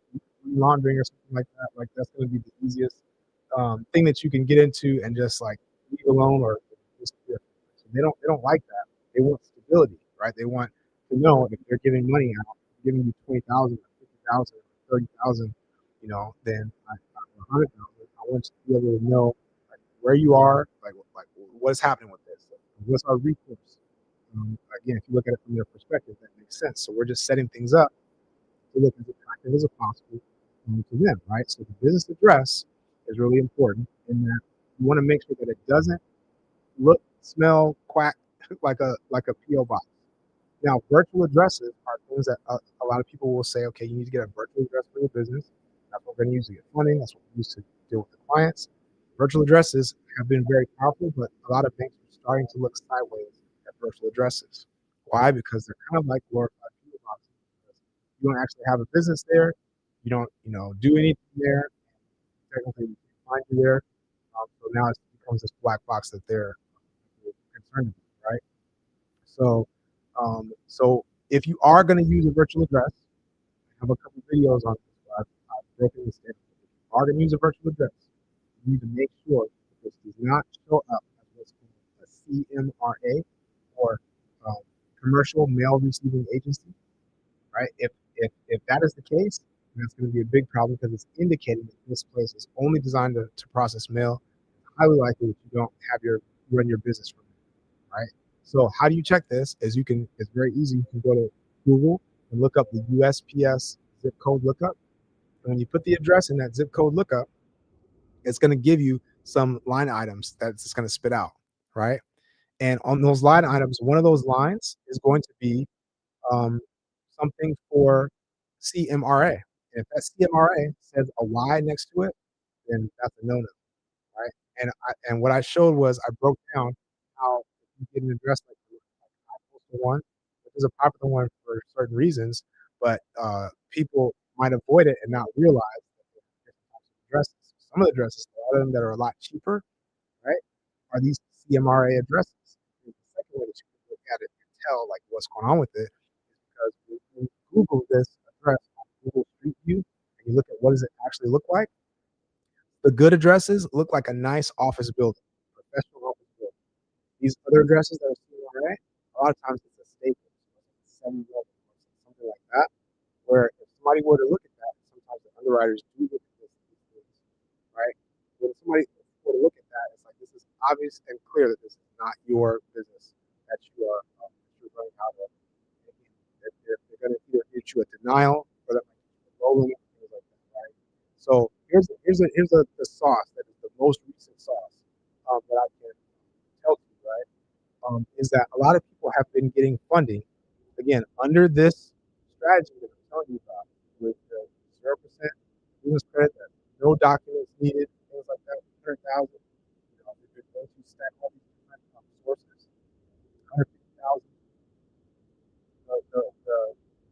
laundering or something like that, like that's going to be the easiest thing that you can get into and just like leave alone or disappear. So they don't like that. They want stability, right? They want to know if they're giving money out, giving you 20,000, 50,000, 30,000, then 100,000. I want you to be able to know like where you are, like what's happening with this, what's our recourse. Again, if you look at it from their perspective, that makes sense. So we're just setting things up to look as attractive as possible to them, right? So the business address is really important in that you want to make sure that it doesn't look, smell, quack like a PO box. Now, virtual addresses are things that a lot of people will say, okay, you need to get a virtual address for your business. That's what we're going to use to get funding. That's what we use to deal with the clients. Virtual addresses have been very powerful, but a lot of banks are starting to look sideways at virtual addresses. Why? Because they're kind of like glorified PO boxes. You don't actually have a business there. You don't, do anything there. Technically, we can't find you there. So now it becomes this black box that they're concerned about, right? So if you are going to use a virtual address, I have a couple videos on this. I've broken this down. If you are going to use a virtual address, you need to make sure that this does not show up as what's called a CMRA or um, commercial mail receiving agency, right? If that is the case, then that's going to be a big problem because it's indicating that this place is only designed to process mail. It's highly likely that you don't have your run your business from it, right? So how do you check this? It's very easy. You can go to Google and look up the USPS zip code lookup. And when you put the address in that zip code lookup, it's going to give you some line items that it's going to spit out, right? And on those line items, one of those lines is going to be um, something for CMRA. And if that CMRA says a Y next to it, then that's a no-no, right? And what I showed was I broke down how you get an address like postal one, which is a popular one for certain reasons, but people might avoid it and not realize that there are different types of addresses. Some of the addresses, a lot of them that are a lot cheaper, right, are these CMRA addresses. And the second way that you can look at it and tell like what's going on with it is because when you Google this address on Google Street View and you look at what does it actually look like, the good addresses look like a nice office building, professional office building. These other addresses that are CMRA, a lot of times it's a Staples, it's 7-Eleven, something like that. Where if somebody were to look at that, sometimes the underwriters do look at these things, right? When somebody were to look at that, it's like this is obvious and clear that this is not your business that you're running out of. They're going to either get you a denial or that might get you a low limit, things like that, right? So here's the sauce that is the most recent sauce that I can tell you, right? Is that a lot of people have been getting funding again under this strategy that I'm telling you about with the 0% business credit, that no documents needed, things like that, 100,000. They're going to stack all these different sources, 150,000.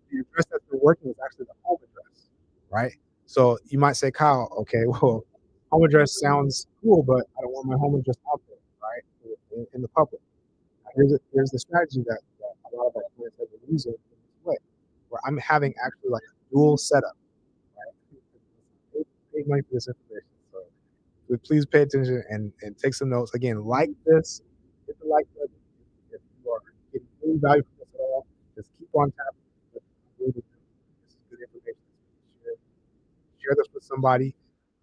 The address that they're working is actually the home address, right? So you might say, Kyle, okay, well, home address sounds cool, but I don't want my home address out there, right, in the public. Here's the strategy that a lot of our clients have been using in this way, where I'm having actually like a dual setup, right? Pay money for this information. So please pay attention and take some notes. Again, like this, hit the like button. If you are getting any value from this at all, just keep on tapping. This is good information. Share this with somebody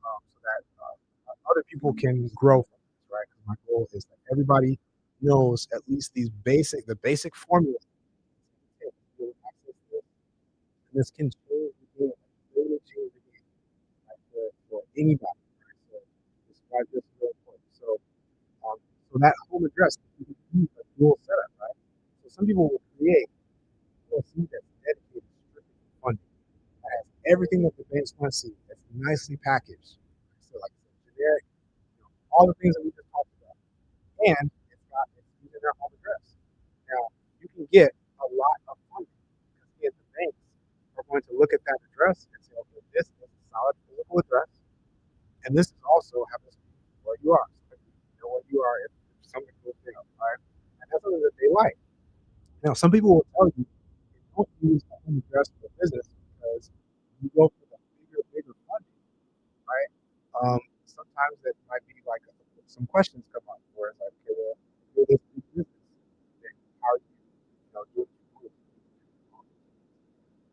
so that other people can grow from this, right? Because my goal is that everybody knows at least the basic formulas. This can change the game, really change the game, like for anybody. Right? So this is why this is really important. Um, so that home address, you can use a dual setup, right? So some people will create a LLC that's dedicated strictly to funding. That has everything that the banks want to see. That's nicely packaged. So like generic, all the things that we just talked about. going to look at that address and say, okay, this is a solid physical address, and this is also happens to be where you are. So you know where you are if something goes down, right? And that's something that they like. Now, some people will tell you don't use a home address for business because you go for the bigger funding, right? Sometimes it might be like some questions come up where it's like, okay, well, you're this big business, then how are you know, doing it,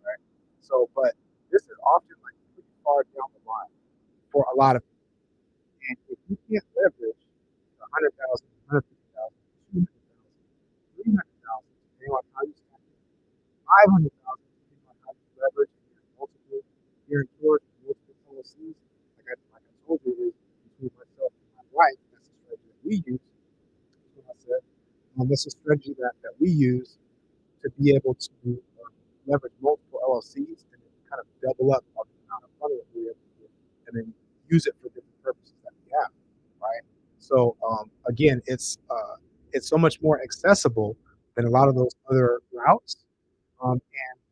right? So, but this is often like pretty far down the line for a lot of people. And if you can't leverage 100,000, 150,000, 200,000, 300,000, depending on how you spend it, 500,000, depending on how you leverage and you have multiple guarantors and multiple policies. Like I told you, is between myself and my wife. That's a strategy that we use. That's what I said. That's a strategy that we use to be able to leverage multiple LLCs and then kind of double up on the amount of money that we're able to get and then use it for different purposes that we have, right? So again, it's so much more accessible than a lot of those other routes. And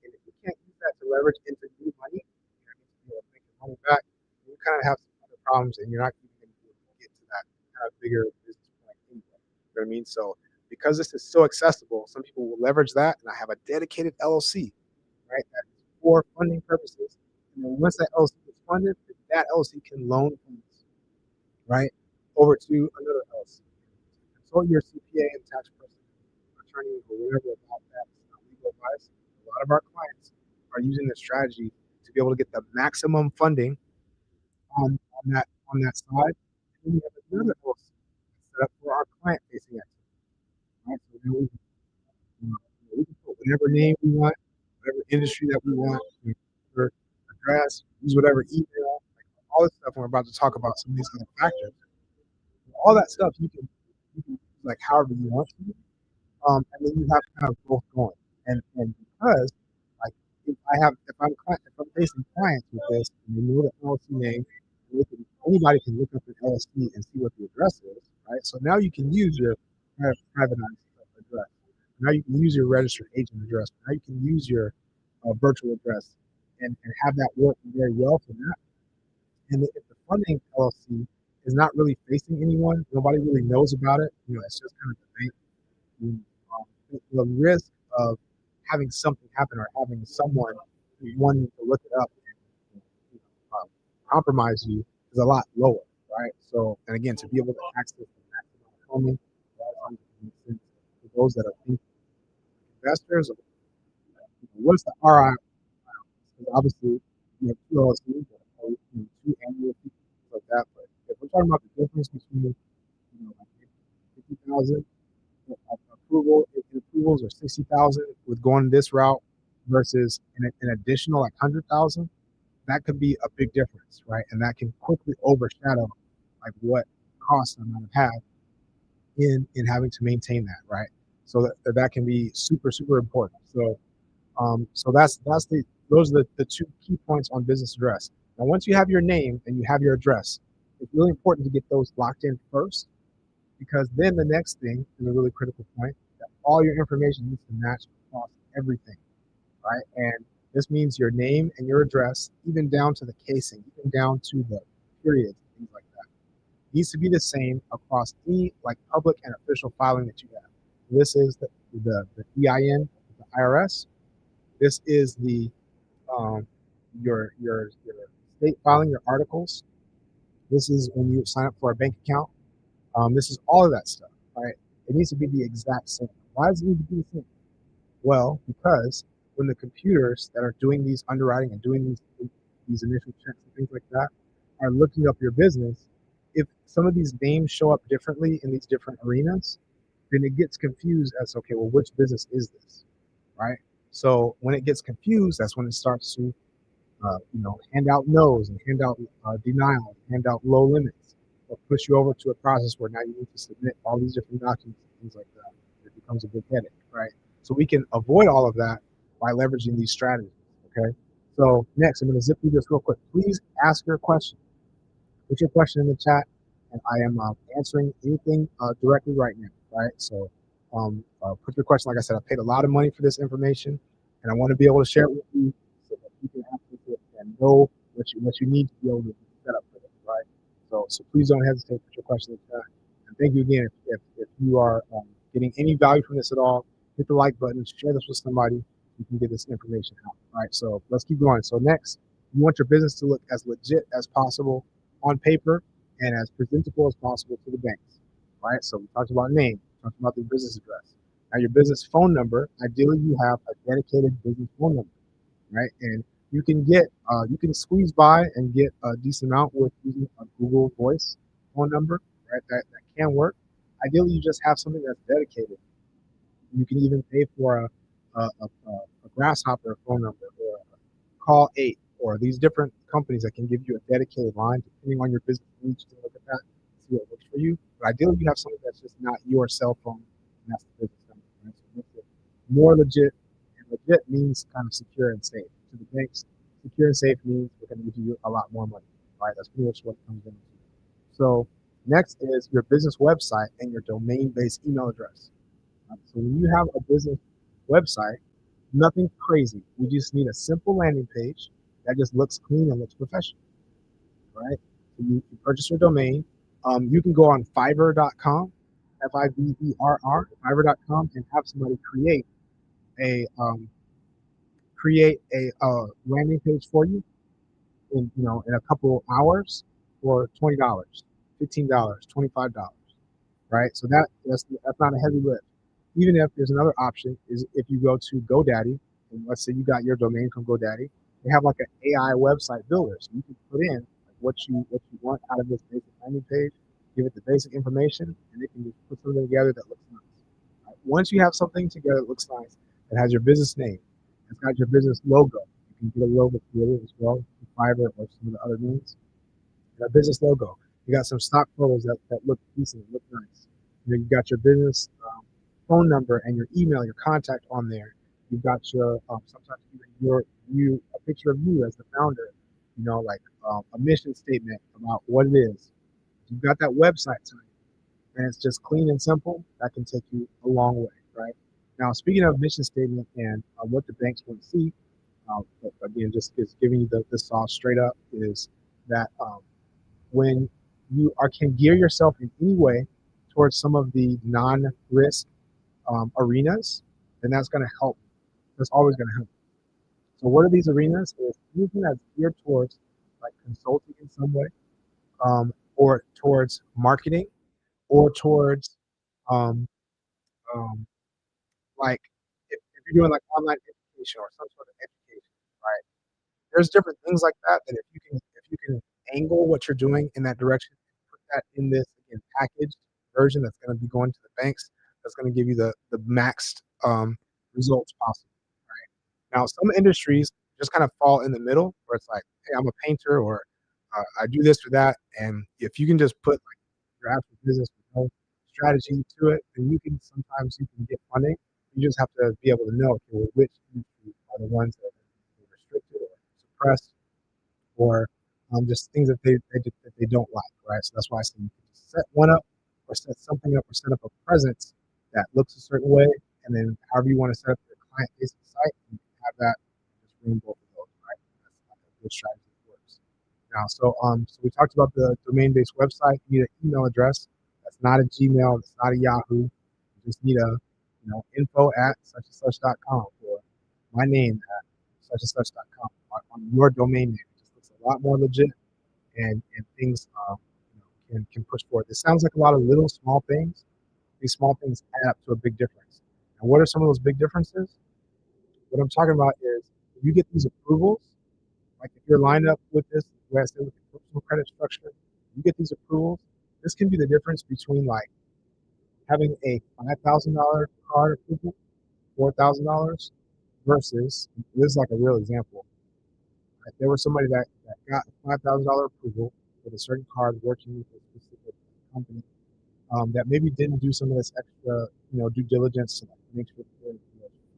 if you can't use that to leverage into new money, you know, make your money back, you kind of have some other problems, and you're not even going to be able to get to that kind of bigger business point anyway. You know what I mean? So because this is so accessible, some people will leverage that, and I have a dedicated LLC, right? That is for funding purposes. And then once that LLC is funded, that LLC can loan funds, right, over to another LLC. Consult your CPA and tax person, attorney, or whatever about that. It's not legal advice. A lot of our clients are using this strategy to be able to get the maximum funding on that side. And then we have another LLC set up for our client facing activity, right? So then we can put whatever name we want, whatever industry that we want, whatever address, use whatever email, like all this stuff. We're about to talk about some of these other factors. All that stuff you can like however you want to, and then you have kind of both going. And because like if I'm facing clients with this and they know the LLC name, anybody can look up the LLC and see what the address is, right? So now you can use your privatized address. Now you can use your registered agent address. Now you can use your virtual address and have that work very well for that. And if the funding LLC is not really facing anyone, nobody really knows about it. You know, it's just kind of the bank. The risk of having something happen or having someone wanting to look it up and compromise you is a lot lower, right? So, and again, to be able to access the maximum funding, a lot of times it makes sense for those that are thinking investors. What's the ROI? Because obviously, you have two LLCs, two annual fees, things like that. But if we're talking about the difference between, like 50,000 approval, if the approvals are 60,000 with going this route versus an additional like 100,000, that could be a big difference, right? And that can quickly overshadow like what costs I might have had in having to maintain that, right? So that can be super important. So that's those are the two key points on business address. Now, once you have your name and you have your address, it's really important to get those locked in first, because then the next thing is a really critical point, that all your information needs to match across everything, right? And this means your name and your address, even down to the casing, even down to the periods, things like that, needs to be the same across any like public and official filing that you have. This is the EIN, the IRS. This is the your state filing, your articles. This is when you sign up for a bank account. This is all of that stuff, right? It needs to be the exact same. Why does it need to be the same? Well, because when the computers that are doing these underwriting and doing these initial checks and things like that are looking up your business, if some of these names show up differently in these different arenas, then it gets confused as, okay, well, which business is this, right? So when it gets confused, that's when it starts to, hand out no's and hand out denial, hand out low limits, or push you over to a process where now you need to submit all these different documents and things like that. It becomes a big headache, right? So we can avoid all of that by leveraging these strategies, okay? So next, I'm going to zip through this real quick. Please ask your question. Put your question in the chat, and I am answering anything directly right now, right? So put your question. Like I said, I paid a lot of money for this information, and I want to be able to share it with you so that you know what you need to be able to set up for this, right? So please don't hesitate to put your questions in the chat. And thank you again. If you are getting any value from this at all, hit the like button, share this with somebody. You can get this information out. All right, so let's keep going. So next, you want your business to look as legit as possible on paper and as presentable as possible to the banks. All right, so we talked about name, we talked about the business address. Now your business phone number, ideally you have a dedicated business phone number, right? And you can squeeze by and get a decent amount with using a Google Voice phone number, right? That can work. Ideally, you just have something that's dedicated. You can even pay for a Grasshopper phone number or a Call 8 or these different companies that can give you a dedicated line depending on your business needs. To look at that, see what works for you. But ideally, you have something that's just not your cell phone, and that's the business number. Right? So make it more legit, and legit means kind of secure and safe. To the banks, secure and safe means we're going to give you a lot more money. Right? That's pretty much what it comes down to. So next is your business website and your domain-based email address. So when you have a business website, nothing crazy. We just need a simple landing page that just looks clean and looks professional, right? So you purchase your domain. You can go on Fiverr.com, Fiverr, Fiverr.com, and have somebody a create a landing page for you in a couple hours for $20, $15, $25. Right? So that's not a heavy lift. Even if there's another option is if you go to GoDaddy, and let's say you got your domain from GoDaddy, they have like an AI website builder. So you can put in like what you want out of this basic landing page, give it the basic information, and it can just put something together that looks nice. Right? Once you have something together that looks nice, it has your business name, it's got your business logo. You can get a logo created as well, Fiverr or some of the other means. A business logo. You got some stock photos that look decent, look nice. You got your business phone number and your email, your contact on there. You've got your sometimes even a picture of you as the founder. Like a mission statement about what it is. You've got that website time, and it's just clean and simple. That can take you a long way, right? Now, speaking of mission statement and what the banks want to see, again, just giving you the sauce straight up is that. When you can gear yourself in any way towards some of the non-risk arenas, then that's going to help. That's always going to help. So what are these arenas? Is anything that's geared towards like consulting in some way, or towards marketing, or towards um, um, like if you're doing like online education or some sort of education, right? There's different things like that that if you can angle what you're doing in that direction, put that in this again packaged version that's going to be going to the banks, that's going to give you the maxed results possible. Right now, some industries just kind of fall in the middle where it's like, hey, I'm a painter, or I do this or that, and if you can just put like your actual business with no strategy to it, then you can get funding. You just have to be able to know, okay, well, which industries are the ones that are restricted or suppressed, or just things that they don't like, right? So that's why I say you can just set one up, or set something up, or set up a presence that looks a certain way, and then however you want to set up your client-facing site, you can have that just bring both of those, right? That's like a good strategy that works. Now, so we talked about the domain-based website. You need an email address. That's not a Gmail. That's not a Yahoo. You just need a info at such and such.com, or my name at such and such.com on your domain name. It just looks a lot more legit, and things can push forward. This sounds like a lot of little small things. These small things add up to a big difference. And what are some of those big differences? What I'm talking about is if you get these approvals, like if you're lined up with this, where I said with the personal credit structure, you get these approvals. This can be the difference between like having a $5,000 card approval, $4,000, versus this is like a real example. Right? There was somebody that got a $5,000 approval with a certain card working with a specific company that maybe didn't do some of this extra, due diligence to make sure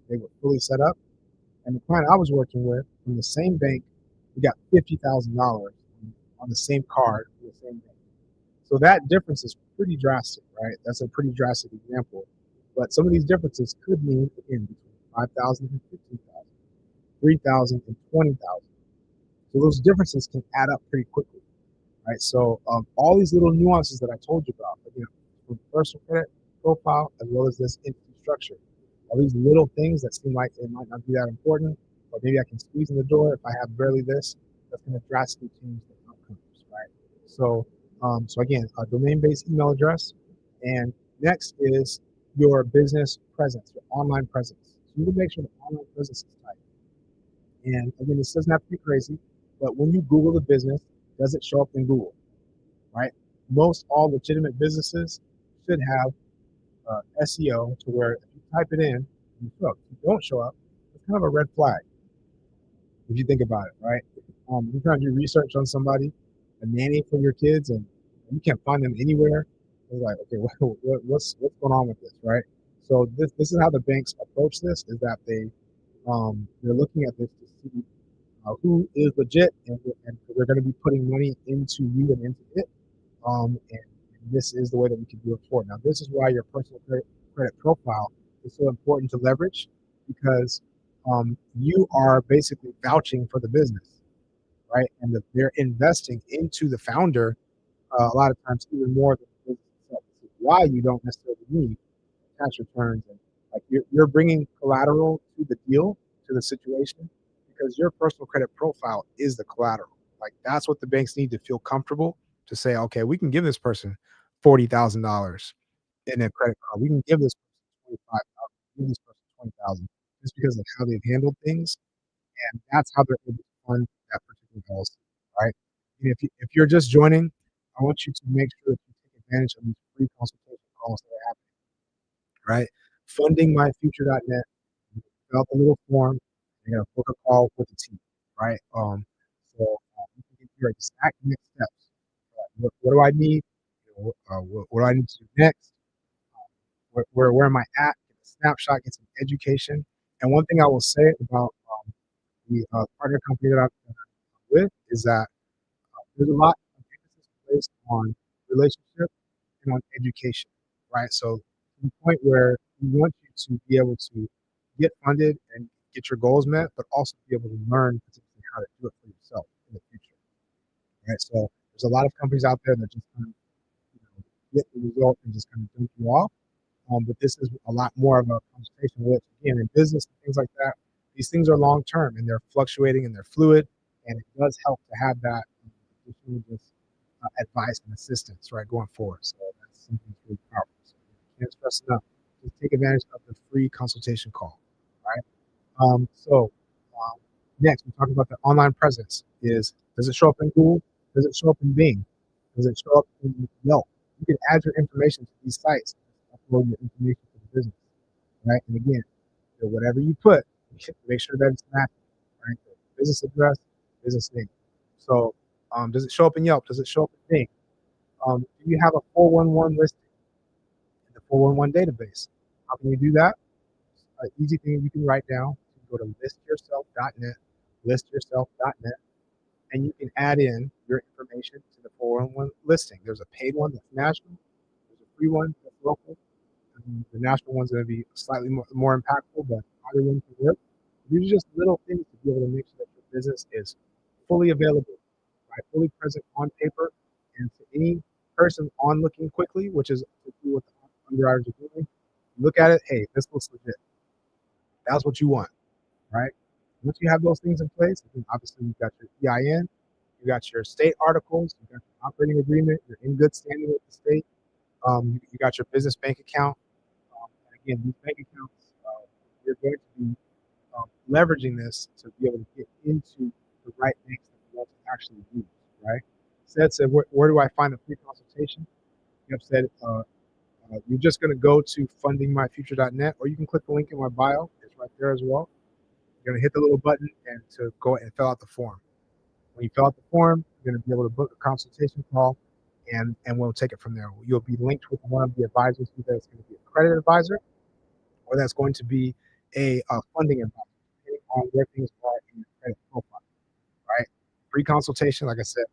they were fully set up. And the client I was working with from the same bank, we got $50,000 on the same card from the same bank. So that difference is pretty drastic, right? That's a pretty drastic example. But some of these differences could mean, again, between 5,000 and 15,000, 3,000 and 20,000. So those differences can add up pretty quickly, right? So all these little nuances that I told you about, from personal credit profile as well as this entity structure, all these little things that seem like it might not be that important, or maybe I can squeeze in the door if I have barely this, that's going to drastically change the outcomes, right? So, so again, a domain-based email address, and next is your business presence, your online presence. So you need to make sure the online presence is tight. And again, this doesn't have to be crazy, but when you Google the business, does it show up in Google, right? Most all legitimate businesses should have SEO to where if you type it in, you show up. If you don't show up, it's kind of a red flag if you think about it, right? Sometimes you research on somebody, a nanny for your kids, and you can't find them anywhere. It's like, okay, what's going on with this, right? So this is how the banks approach this: is that they're looking at this to see who is legit, and they're going to be putting money into you and into it. And this is the way that we can do it for. Now, this is why your personal credit profile is so important to leverage because you are basically vouching for the business, right? And they're investing into the founder a lot of times even more than the business itself. This is why you don't necessarily need tax returns and like you're bringing collateral to the deal, to the situation, because your personal credit profile is the collateral. Like that's what the banks need to feel comfortable to say, okay, we can give this person $40,000 in a credit card. We can give this person 25,000, give this person 20,000, just because of how they've handled things, and that's how they're able to fund that particular policy, right? And if you're just joining, I want you to make sure that you take advantage of these free consultation calls that are happening, right? Fundingmyfuture.net, fill out the little form, you're gonna book a call with the team, right? You can get your exact next steps. What do I need? What do I need to do next? Where am I at? Get a snapshot, get some education. And one thing I will say about the partner company that I'm with is that there's a lot of emphasis placed on relationship and on education, right? So to the point where we want you to be able to get funded and get your goals met, but also be able to learn potentially how to do it for yourself in the future, right? So there's a lot of companies out there that just kind of get the result and just kind of dump you off. But this is a lot more of a conversation with, again, in business and things like that. These things are long term and they're fluctuating and they're fluid, and it does help to have that additional just advice and assistance, right, going forward. So that's something that's really powerful. So can't stress enough. Just take advantage of the free consultation call, right? So next, we talk about the online presence. Does it show up in Google? Does it show up in Bing? Does it show up in Yelp? You can add your information to these sites, upload your information to the business, right? And again, whatever you put, make sure that it's matching, right? The business address, business name. So, does it show up in Yelp? Does it show up in Bing? Do you have a 411 listing in the 411 database? How can you do that? An easy thing you can write down. You can go to listyourself.net, listyourself.net, and you can add in your information to the 411 listing. There's a paid one that's national. There's a free one that's local. The national one's going to be slightly more impactful, but either one can work. These are just little things to be able to make sure that your business is fully available, right? Fully present on paper, and to any person on looking quickly, which is what the underwriters are doing. Look at it. Hey, this looks legit. That's what you want, right? Once you have those things in place, obviously you've got your EIN, you got your state articles, you got your operating agreement, you're in good standing with the state, you got your business bank account. And again, these bank accounts, you're going to be leveraging this to be able to get into the right things that you want to actually use, right? Said, where do I find a free consultation? You have said, you're just going to go to fundingmyfuture.net, or you can click the link in my bio. It's right there as well. You're going to hit the little button and to go and fill out the form. When you fill out the form, you're going to be able to book a consultation call, and we'll take it from there. You'll be linked with one of the advisors, either it's going to be a credit advisor or that's going to be a funding advisor, depending on where things are in your credit profile, right? Free consultation, like I said,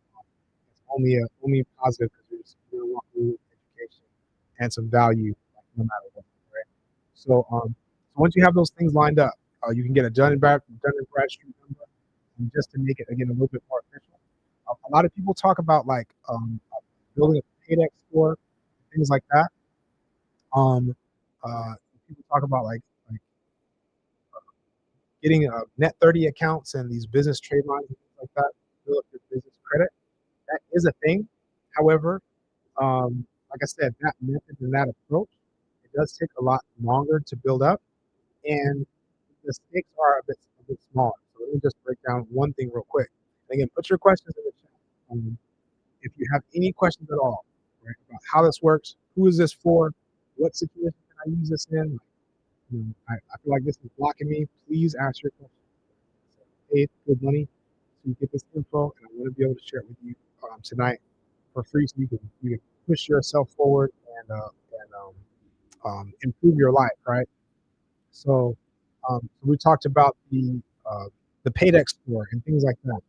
it's only positive because you're going to walk through education and some value, like, no matter what, right? So, so once you have those things lined up, you can get a Dun and Bradstreet number. and just to make it again a little bit more official. A lot of people talk about like building a paydex score, things like that. Um, uh, People talk about like getting net 30 accounts and these business trade lines and things like that, build up your business credit. That is a thing. However, like I said, that method and that approach, it does take a lot longer to build up, and the stakes are a bit smaller. So let me just break down one thing real quick. And again, put your questions in the chat. If you have any questions at all, right, about how this works, who is this for, what situation can I use this in? I feel like this is blocking me. Please ask your questions. I paid good money to get this info, and I want to be able to share it with you tonight for free, so you can push yourself forward and improve your life, right? So we talked about the paydex score and things like that.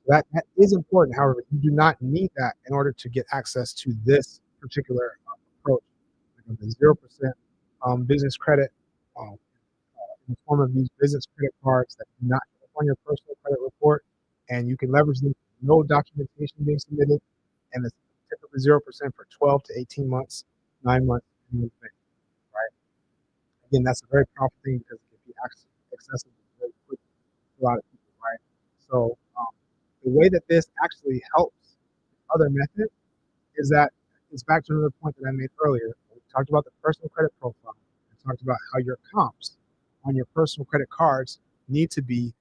That is important. However, you do not need that in order to get access to this particular approach, like the 0% business credit um, in the form of these business credit cards that do not show up on your personal credit report, and you can leverage them. No documentation being submitted, and it's typically 0% for 12 to 18 months, 9 months, right? Again, that's a very powerful thing because it can be accessible very quickly to a lot of people, right? So the way that this actually helps other methods is that it's back to another point that I made earlier. We talked about the personal credit profile. We talked about how your comps on your personal credit cards need to be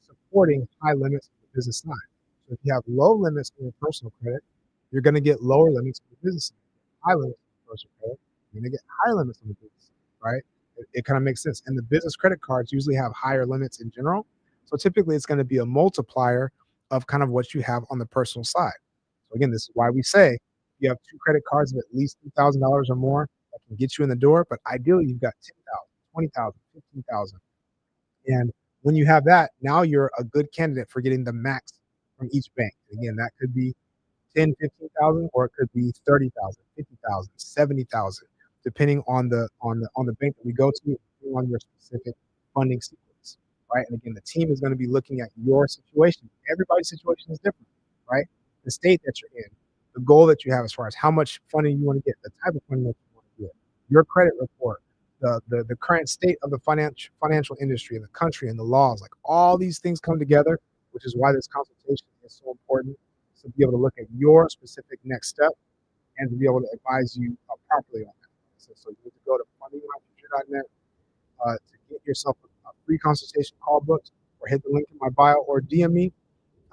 supporting high limits on the business side. So if you have low limits on your personal credit, you're going to get lower limits on the business side. High limits on your personal credit, you're going to get high limits on the business side, right? It kind of makes sense. And the business credit cards usually have higher limits in general. So typically it's going to be a multiplier of kind of what you have on the personal side. So again, this is why we say you have two credit cards of at least $2,000 or more that can get you in the door, but ideally you've got 10,000, 20,000, 15,000. And when you have that, now you're a good candidate for getting the max from each bank. Again, that could be 10, 15,000, or it could be 30,000, 50,000, 70,000, depending on the bank that we go to, depending on your specific funding sequence, right? And again, the team is going to be looking at your situation. Everybody's situation is different, right? The state that you're in, the goal that you have as far as how much funding you want to get, the type of funding that you want to get, your credit report, the current state of the financial industry in the country and the laws, like all these things come together, which is why this consultation is so important, to be able to look at your specific next step and to be able to advise you properly on that. So you need to go to fundingmyfuture.net to get yourself a free consultation call booked, or hit the link in my bio or DM me.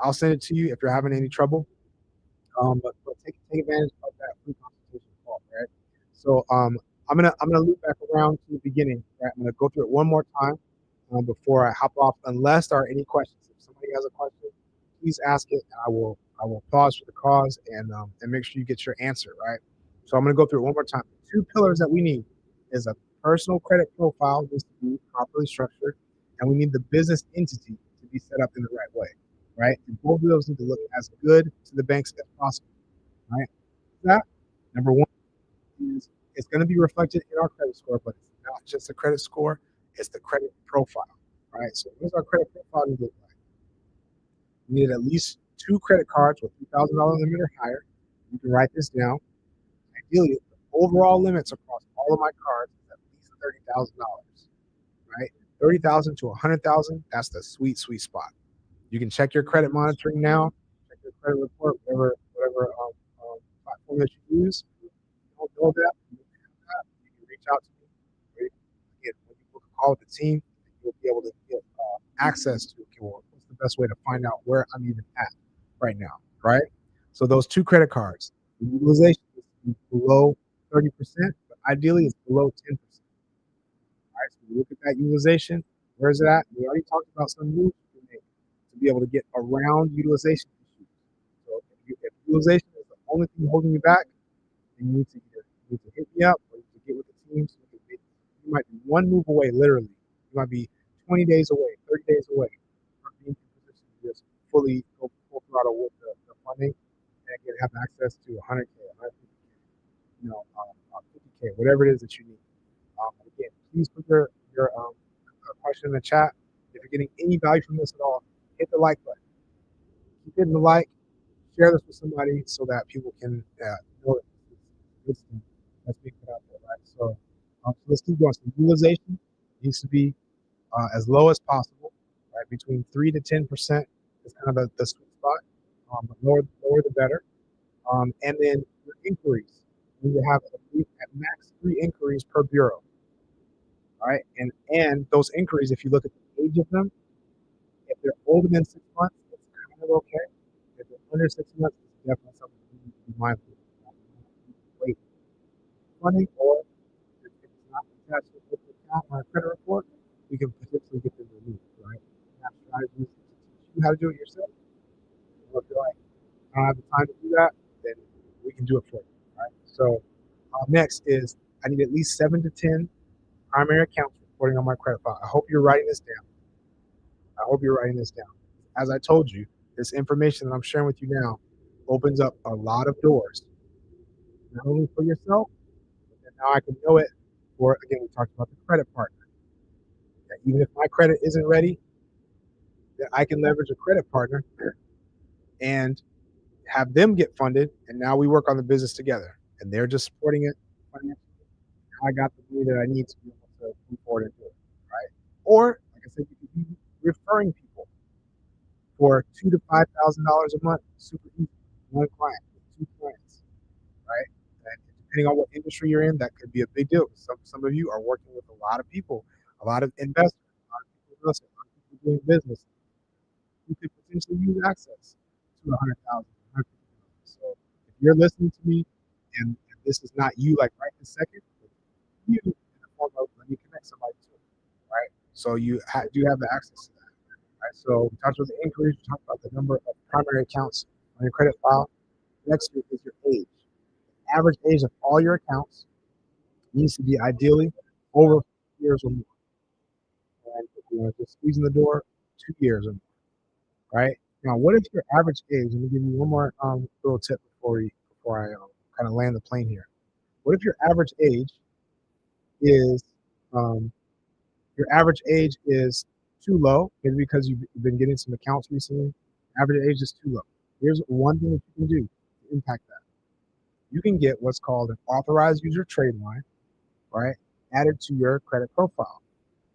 I'll send it to you if you're having any trouble. But take advantage of that free consultation call, right? So I'm gonna loop back around to the beginning. Right? I'm gonna go through it one more time before I hop off, unless there are any questions. If somebody has a question, please ask it, and I will pause for the cause and make sure you get your answer, right? So I'm gonna go through it one more time. The two pillars that we need is a personal credit profile needs to be properly structured, and we need the business entity to be set up in the right way, right? And both of those need to look as good to the banks as possible, right? That number one is it's going to be reflected in our credit score, but it's not just a credit score; it's the credit profile, right? So what does our credit profile need to look like? We need at least two credit cards with $3,000 limit or higher. You can write this down. Ideally, the overall limits across all of my cards is at least $30,000, right? 30,000 to 100,000. That's the sweet spot. You can check your credit monitoring now, check your credit report, whatever platform that you use. If you don't know that, you can reach out to me. Again, when you book a call with the team, you'll be able to get access to, okay, well, what's the best way to find out where I'm even at right now, right? So those two credit cards, the utilization is below 30%, but ideally it's below 10%. Right, so we look at that utilization. Where is it at? We already talked about some moves you can make to be able to get around utilization issues. So if utilization is the only thing holding you back, then you need to hit me up, or you need to get with the team. So you might be one move away, literally. You might be 20 days away, 30 days away from being in position to just fully go full throttle with the funding and again have access to 100K, 150K, 50K, whatever it is that you need. Again, please put your question in the chat. If you're getting any value from this at all, hit the like button. Keep hitting the like. Share this with somebody so that people can know that this is good stuff that's being put out there, right? So let's keep going. So utilization needs to be as low as possible, right? Between 3 to 10% is kind of the sweet spot. But lower the better. And then your inquiries. You need to have at max 3 inquiries per bureau, right? And those inquiries, if you look at the age of them, if they're older than 6 months, it's kind of okay. If they're under 6 months, it's definitely something you need to be mindful of. Wait, funding, or if it's not attached to the account or a credit report, we can potentially get them removed, right? We have strategies to teach you how to do it yourself. Or if you're like, I don't have the time to do that, then we can do it for you, right? So next is I need at least 7 to 10 primary accounts reporting on my credit file. I hope you're writing this down. I hope you're writing this down. As I told you, this information that I'm sharing with you now opens up a lot of doors, not only for yourself, but now I can know it for, again, we talked about the credit partner. That even if my credit isn't ready, that I can leverage a credit partner and have them get funded, and now we work on the business together. And they're just supporting it financially. Now I got the money that I need to be able to move forward and do it, right? Or, like I said, you could be referring people for $2,000 to $5,000 a month. Super easy. One client, 2 clients, right? And depending on what industry you're in, that could be a big deal. Some of you are working with a lot of people, a lot of investors, a lot of people, a lot of people doing business. You could potentially use access to 100,000, 150,000. So if you're listening to me and this is not you, like right this second, you in the form of let me connect somebody to it, right? So you do have the access to that. Right? So we talked about the inquiries, we talked about the number of primary accounts on your credit file. Next is your age. The average age of all your accounts needs to be ideally over 4 years or more. And if you're just squeezing the door, 2 years or more. Right? Now, what if your average age? Let me give you one more little tip before I kind of land the plane here. What if is um, your average age is too low? Maybe because you've been getting some accounts recently. Average age is too low. Here's one thing that you can do to impact that. You can get what's called an authorized user trade line, right, added to your credit profile.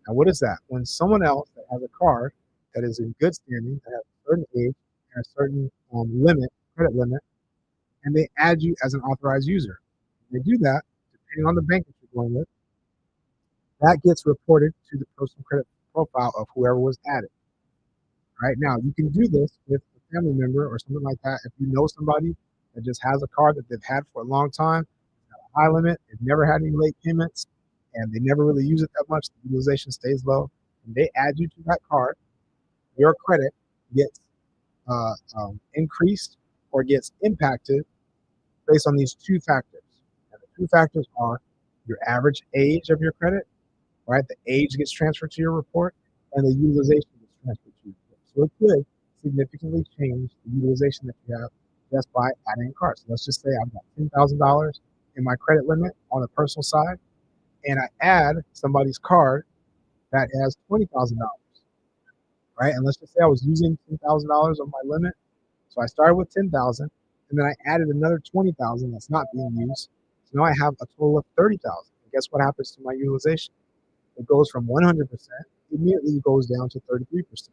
Now, what is that? When someone else that has a card that is in good standing, that has a certain age and a certain credit limit, and they add you as an authorized user. When they do that, depending on the bank that you're going with, that gets reported to the personal credit profile of whoever was added. Right now, you can do this with a family member or something like that. If you know somebody that just has a card that they've had for a long time, got a high limit, they've never had any late payments, and they never really use it that much, the utilization stays low, and they add you to that card, your credit gets increased or gets impacted based on these two factors. And the two factors are your average age of your credit, right? The age gets transferred to your report, and the utilization gets transferred to your report. So it could significantly change the utilization that you have just by adding a card. So let's just say I've got $10,000 in my credit limit on the personal side, and I add somebody's card that has $20,000, right? And let's just say I was using $10,000 of my limit. So I started with 10,000, and then I added another 20,000 that's not being used. So now I have a total of 30,000. And guess what happens to my utilization? It goes from 100%, immediately goes down to 33%,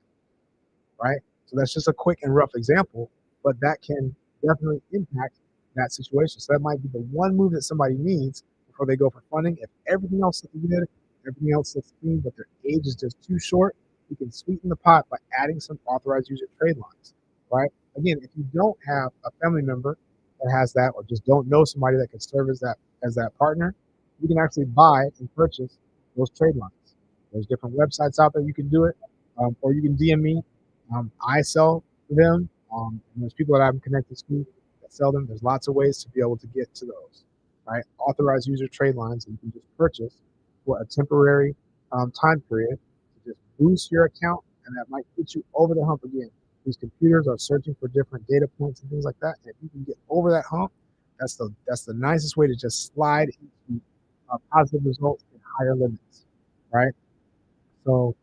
right? So that's just a quick and rough example, but that can definitely impact that situation. So that might be the one move that somebody needs before they go for funding. If everything else is good, everything else looks clean, but their age is just too short, you can sweeten the pot by adding some authorized user trade lines, right? Again, if you don't have a family member that has that, or just don't know somebody that can serve as that partner, you can actually buy and purchase those trade lines. There's different websites out there you can do it, or you can DM me. I sell them. And there's people that I'm connected to that sell them. There's lots of ways to be able to get to those, right? Authorized user trade lines that you can just purchase for a temporary time period to just boost your account, and that might get you over the hump again. These computers are searching for different data points and things like that. And if you can get over that hump, that's the nicest way to just slide into positive results and higher limits, right? So,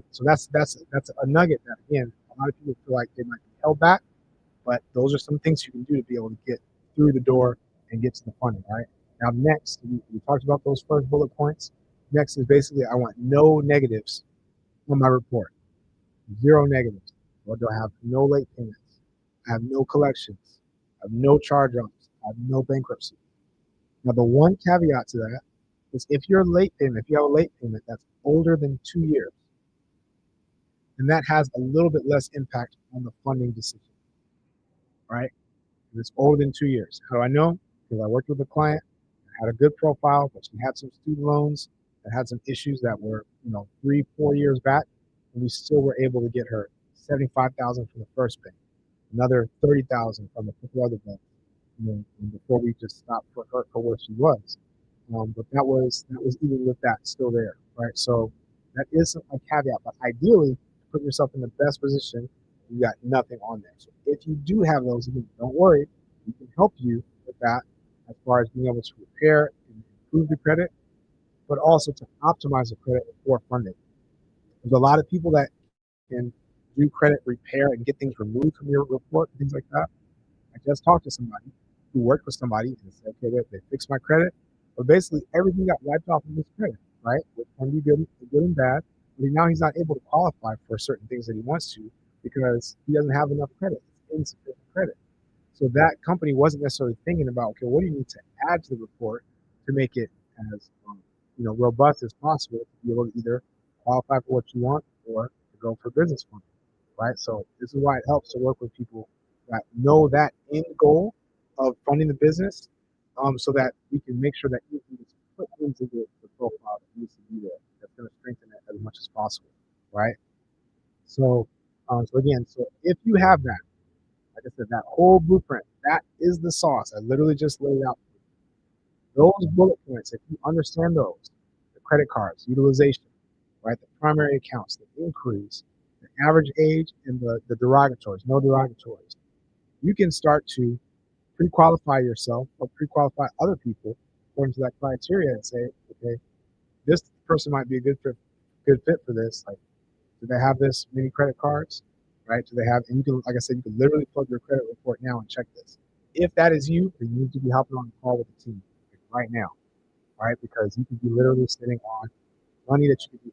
so that's a nugget that again A lot of people feel like they might be held back, but those are some things you can do to be able to get through the door and get to the funding. All right. Now, next, we talked about those first bullet points. Next is basically I want no negatives on my report, zero negatives. What do I have? No late payments. I have no collections. I have no charge-offs. I have no bankruptcy. Now, the one caveat to that is if you're late payment, if you have a late payment that's older than 2 years, then that has a little bit less impact on the funding decision, right? If it's older than 2 years. How do I know? Because I worked with a client, had a good profile, but she had some student loans that had some issues that were, 3, 4 years back, and we still were able to get her 75,000 from the first bank, another 30,000 from a couple other banks, before we just stopped for her for where she was. But that was even with that still there, right? So that is a caveat. But ideally, put yourself in the best position. You got nothing on there. So if you do have those, again, don't worry. We can help you with that as far as being able to repair and improve the credit, but also to optimize the credit before funding. There's a lot of people that can do credit repair and get things removed from your report and things like that. I just talked to somebody who worked with somebody and said, okay, they fixed my credit, but basically everything got wiped off of his credit, right? Which can be good and bad. But now he's not able to qualify for certain things that he wants to because he doesn't have enough credit. It's insufficient credit. So that company wasn't necessarily thinking about, okay, what do you need to add to the report to make it as robust as possible to be able to either qualify for what you want or to go for business funding, right? So this is why it helps to work with people that know that end goal of funding the business, so that we can make sure that you can just put into the profile that needs to be there. That's going to strengthen it as much as possible, right? So, so if you have that, like I said, that whole blueprint, that is the sauce. I literally just laid out those bullet points. If you understand those, the credit cards, utilization, right, the primary accounts, the inquiries, the average age, and the derogatories, no derogatories, you can start to pre-qualify yourself or pre-qualify other people according to that criteria and say, okay, this person might be a good fit for this. Like, do they have this many credit cards? Right? Do they have, and you can, like I said, you can literally plug your credit report now and check this. If that is you, then you need to be hopping on the call with the team right now, right? Because you could be literally sitting on money that you could be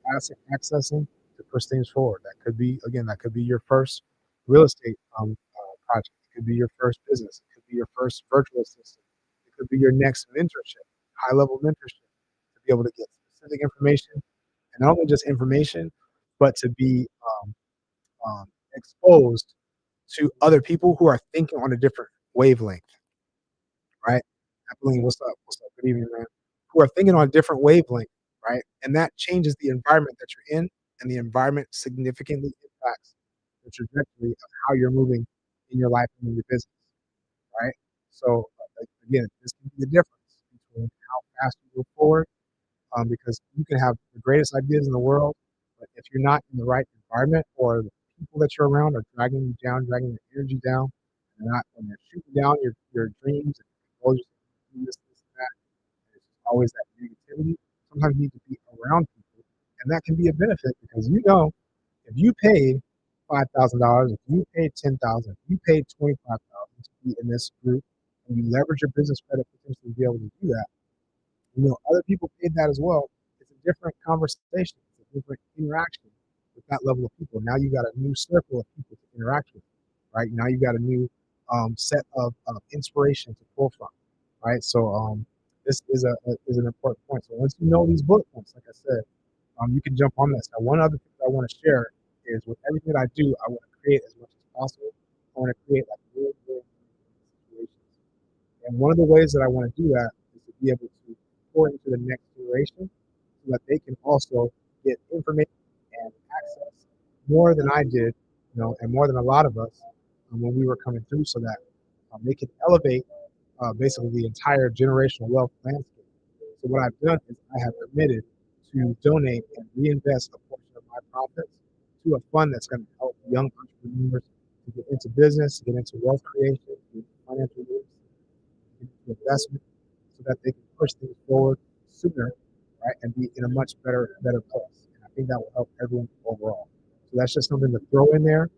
accessing to push things forward. That could be, again, that could be your first real estate project. It could be your first business. It could be your first virtual assistant. It could be your next mentorship, high level mentorship, to be able to get specific information, and not only just information, but to be exposed to other people who are thinking on a different wavelength, right? Apolline, what's up? What's up? Good evening, man. Who are thinking on a different wavelength, right? And that changes the environment that you're in, and the environment significantly impacts the trajectory of how you're moving in your life and in your business, right? So, again, this can be the difference between how fast you move forward, because you can have the greatest ideas in the world, but if you're not in the right environment or the people that you're around are dragging you down, dragging your energy down, and they're not when they're shooting down your dreams and goals, this, and that, and it's just always that negativity. Sometimes you need to be around people, and that can be a benefit because if you paid $5,000, if you paid 10,000, if you paid 25,000 to be in this group, and you leverage your business credit potentially to be able to do that, other people paid that as well. It's a different conversation. It's a different interaction with that level of people. Now you got a new circle of people to interact with, right? Now you got a new set of inspiration to pull from, right? So this is an important point. So once you know these bullet points, like I said, you can jump on this. Now, one other thing I want to share is with everything that I do, I want to create as much as possible. I want to create like real situations. And one of the ways that I want to do that is to be able to pour into the next generation so that they can also get information and access more than I did, and more than a lot of us when we were coming through, so that they can elevate basically the entire generational wealth landscape. So what I've done is I have committed to donate and reinvest a portion of my profits to a fund that's going to help young entrepreneurs to get into business, to get into wealth creation, to get into financial literacy, investment, so that they can push things forward sooner, right, and be in a much better place. And I think that will help everyone overall. So that's just something to throw in there.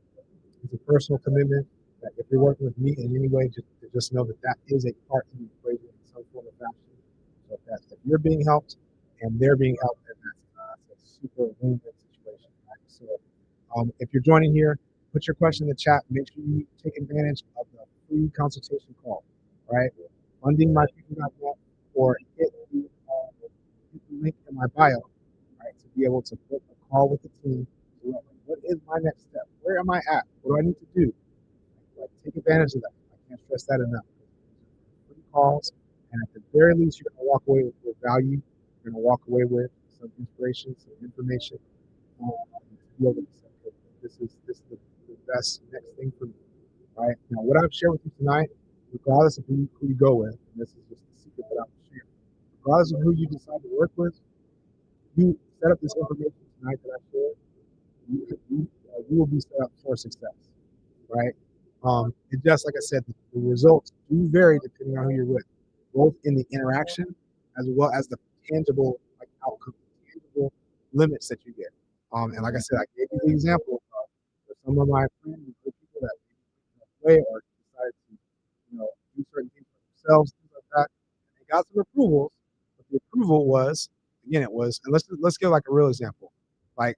personal commitment that if you're working with me in any way, just know that that is a part of the equation in some form of fashion. So if you're being helped and they're being helped, then that's a super win-win situation. Right? So if you're joining here, put your question in the chat. Make sure you take advantage of the free consultation call. Right? Fundingmypeople.net or hit the link in my bio, right, to be able to book a call with the team. What is my next step? Where am I at? What do I need to do? Like, take advantage of that. I can't stress that enough. Free calls, and at the very least, you're going to walk away with value. You're going to walk away with some inspiration, some information. To be able to say, okay, this is the best next thing for me. Right now, what I've shared with you tonight, regardless of who you go with, and this is just the secret that I'm sharing, regardless of who you decide to work with, you set up this information tonight that I shared, you will be set up for success, right? And just like I said, the results do vary depending on who you're with, both in the interaction as well as the tangible like outcome, tangible limits that you get. And like I said, I gave you the example of for some of my friends, good people that way or decided to, do certain things for themselves, things like that. And they got some approvals, but the approval was, again, it was, and let's give like a real example, like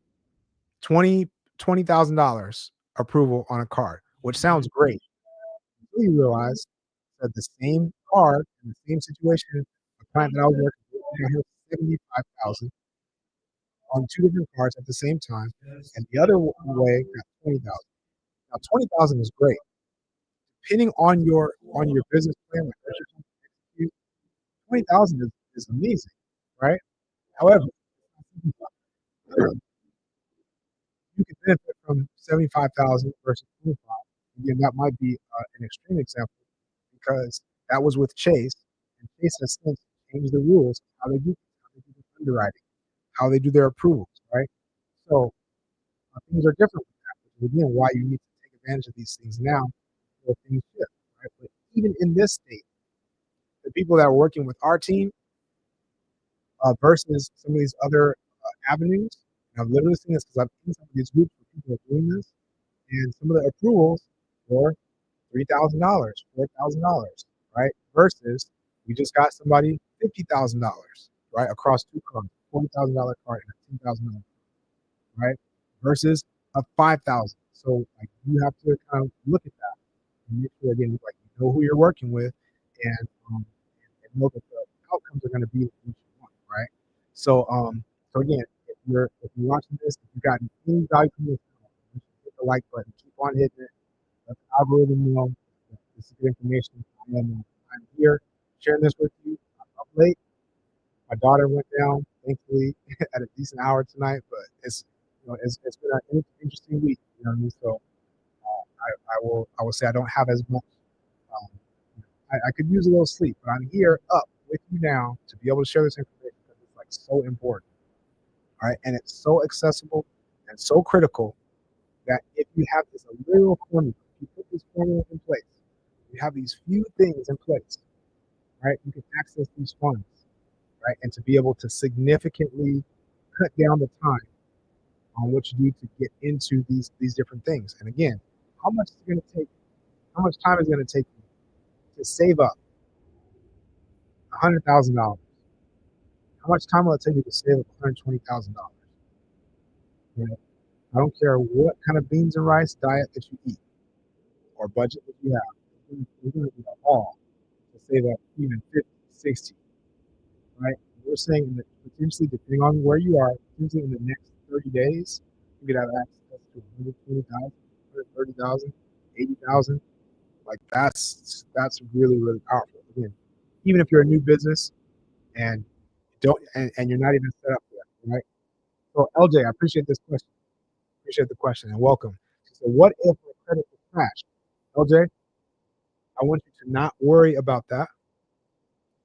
$20,000 approval on a card, which sounds great. Until you realize that the same card in the same situation, a client that I was working with, I had 75,000 on two different cards at the same time, and the other way got 20,000. Now 20,000 is great. Depending on your business plan, like what you're trying to execute, 20,000 is amazing, right? However, you can benefit from 75,000 versus 25. Again, that might be an extreme example because that was with Chase, and Chase has since changed the rules how they do the underwriting, how they do their approvals, right? So things are different with that, which is again why you need to take advantage of these things now before things shift, right? But even in this state, the people that are working with our team versus some of these other avenues, and I've literally seen this because I've seen some of these groups where people are doing this, and some of the approvals were $3,000, $4,000, right? Versus we just got somebody $50,000, right? Across two cards, $40,000 card and a $10,000, right? Versus a 5,000. So like you have to kind of look at that and make sure again, like you know who you're working with, and and know that the outcomes are going to be what you want, right? So so again, if you're watching this, if you've gotten any value from this, hit the like button, keep on hitting it. Let the algorithm know that this is good information. I'm here sharing this with you. I'm up late. My daughter went down, thankfully, at a decent hour tonight, but it's been an interesting week. You know what I mean? So I will say I don't have as much. Um, I could use a little sleep, but I'm here up with you now to be able to share this information because it's like so important. All right, and it's so accessible and so critical that if you have this a little formula, if you put this formula in place, you have these few things in place, right? You can access these funds, right? And to be able to significantly cut down the time on what you do to get into these different things. And again, how much is it going to take? How much time is it going to take you to save up $100,000? How much time will it take you to save up $120,000? Right? I don't care what kind of beans and rice diet that you eat or budget that you have. We're going to do it all to save up even 50, 60, right? We're saying that potentially, depending on where you are, potentially in the next 30 days, you could have access to 120,000, 130,000, 80,000. Like that's really, really powerful. Again, even if you're a new business and and you're not even set up yet, right? So LJ, I appreciate this question. Appreciate the question and welcome. So what if the credit is crashed? LJ, I want you to not worry about that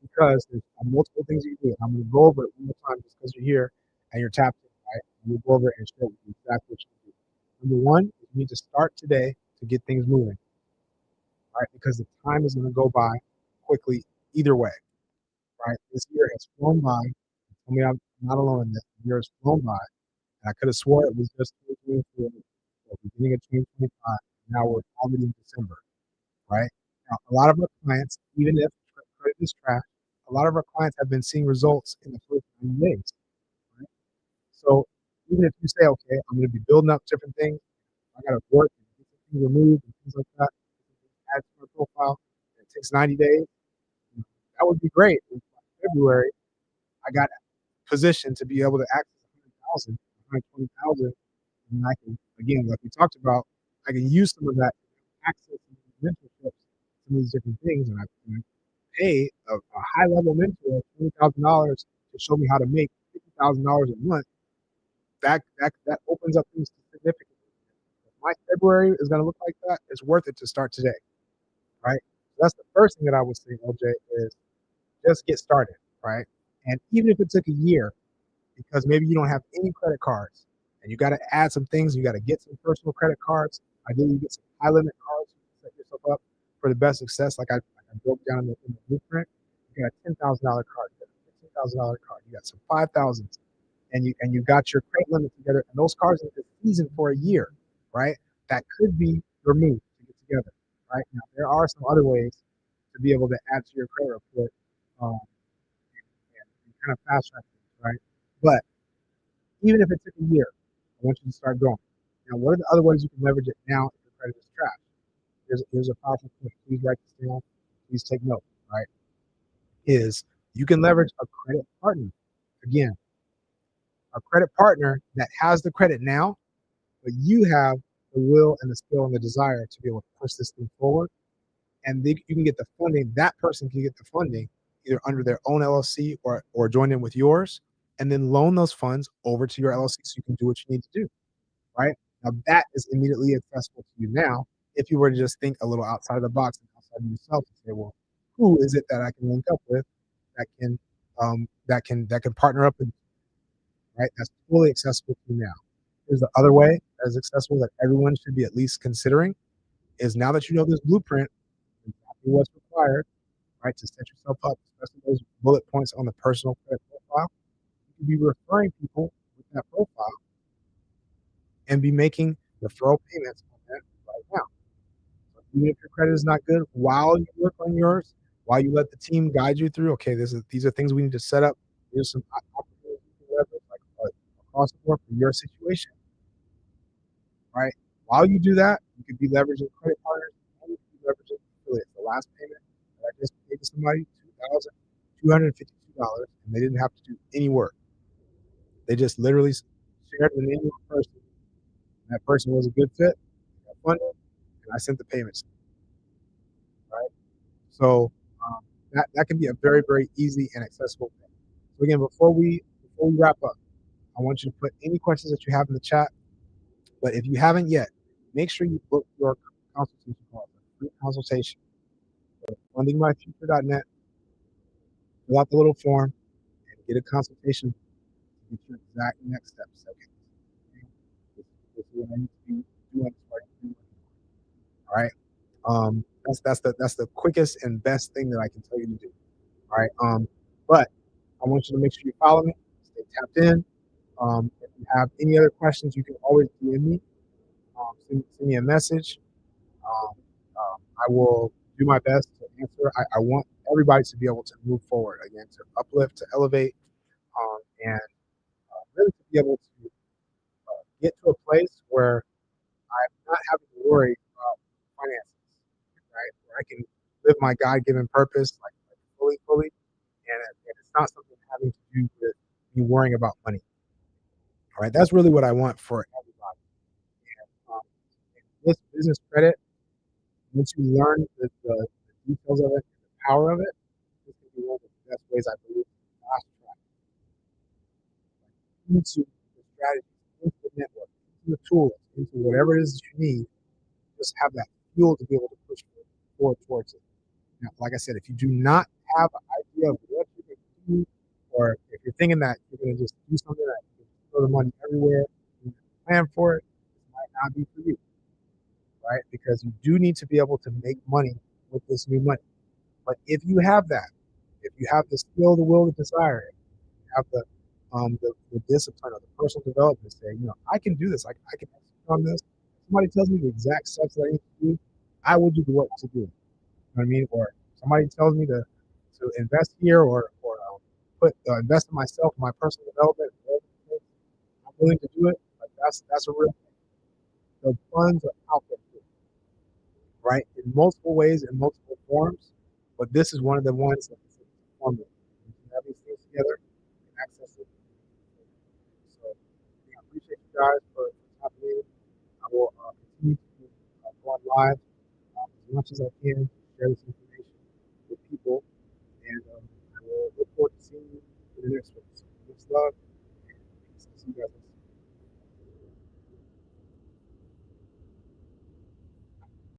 because there's multiple things you can do. I'm going to go over it one more time just because you're here and you're tapped in, right? We'll go over it and show you exactly what you can do. Number one, you need to start today to get things moving, right? Because the time is going to go by quickly either way, right? This year has flown by. I mean, I'm not alone in this. The year has flown by. And I could have swore it was just 2024, the beginning of 2025. Now we're already in December, right? Now, a lot of our clients, even if credit is trash, a lot of our clients have been seeing results in the first 90 days, right? So even if you say, okay, I'm going to be building up different things, I got to work and get some things removed and things like that, add to my profile, and it takes 90 days, that would be great. In February, I got positioned to be able to access 100,000, 120,000, and I can, again, like we talked about, I can use some of that access to these mentorships, some of these different things, and I can pay a high level mentor $20,000 to show me how to make $50,000 a month. That opens up things significantly. If my February is going to look like that, it's worth it to start today, right? So that's the first thing that I would say, OJ, is just get started, right? And even if it took a year, because maybe you don't have any credit cards and you got to add some things, you got to get some personal credit cards. Ideally, you get some high limit cards to set yourself up for the best success. Like I broke down in the blueprint. You got a $10,000 card, you got a $15,000 card, you got some 5,000, and you got your credit limit together, and those cards are seasoned for a year, right? That could be your move to get together, right? Now there are some other ways to be able to add to your credit report, and kind of fast track things, right? But even if it took a year, I want you to start going. Now, what are the other ways you can leverage it now if your credit is trash? Here's a powerful point. Please write this down. Please take note, right? Is you can leverage a credit partner. Again, a credit partner that has the credit now, but you have the will and the skill and the desire to be able to push this thing forward. And you can get the funding. That person can get the funding either under their own LLC or join in with yours, and then loan those funds over to your LLC so you can do what you need to do, right? Now that is immediately accessible to you now. If you were to just think a little outside of the box and outside of yourself and say, well, who is it that I can link up with that can partner up with, right? That's fully accessible to you now. Here's the other way that is accessible that everyone should be at least considering is now that you know this blueprint, exactly what's required, right, to set yourself up, especially those bullet points on the personal credit profile. You can be referring people with that profile and be making referral payments on that right now. So even if your credit is not good, while you work on yours, while you let the team guide you through, okay, these are things we need to set up. Here's some opportunities you can leverage, like across the board for your situation, right? While you do that, you could be leveraging credit partners and you could be leveraging affiliates. The last payment that I just paid to somebody, $2,252, and they didn't have to do any work. They just literally shared the name of the person. And that person was a good fit, got funded, and I sent the payments, right? So that can be a very, very easy and accessible thing. So again, before we wrap up, I want you to put any questions that you have in the chat. But if you haven't yet, make sure you book your consultation call, free consultation. Go to fundingmyfuture.net, fill out the little form, and get a consultation to get your exact next steps. Okay. This is what I need to be doing. All right. That's the quickest and best thing that I can tell you to do. All right. But I want you to make sure you follow me, stay tapped in. If you have any other questions, you can always DM me. Send me a message. Um, I will do my best to answer. I want everybody to be able to move forward again, to uplift, to elevate, and really to be able to get to a place where I'm not having to worry about finances, right? Where I can live my God-given purpose like fully, and it's not something having to do with me worrying about money. All right, that's really what I want for everybody. And this business credit, once you learn the details of it, the power of it, this can be one of the best ways I believe to fast track into the strategies, into the network, into the tools, into whatever it is that you need. Just have that fuel to be able to push forward towards it. Now, like I said, if you do not have an idea of what you're going to do, or if you're thinking that you're going to just do something that you can throw the money everywhere, and plan for it, this might not be for you, right? Because you do need to be able to make money with this new money. But if you have that, if you have the skill, the will, the desire, have the discipline or the personal development, say, I can do this. I can execute on this. somebody tells me the exact steps that I need to do, I will do the work to do. You know what I mean? Or somebody tells me to invest here or put invest in myself, my personal development. I'm willing to do it. Like that's a real the funds are out there, right? In multiple ways, in multiple forms. But this is one of the ones that's a formula. You can have these things together and access it. So yeah, I appreciate you guys for tapping in. I will continue to go on live as much as I can, share this information with people, and I will look forward to seeing you in the next one. So, much love.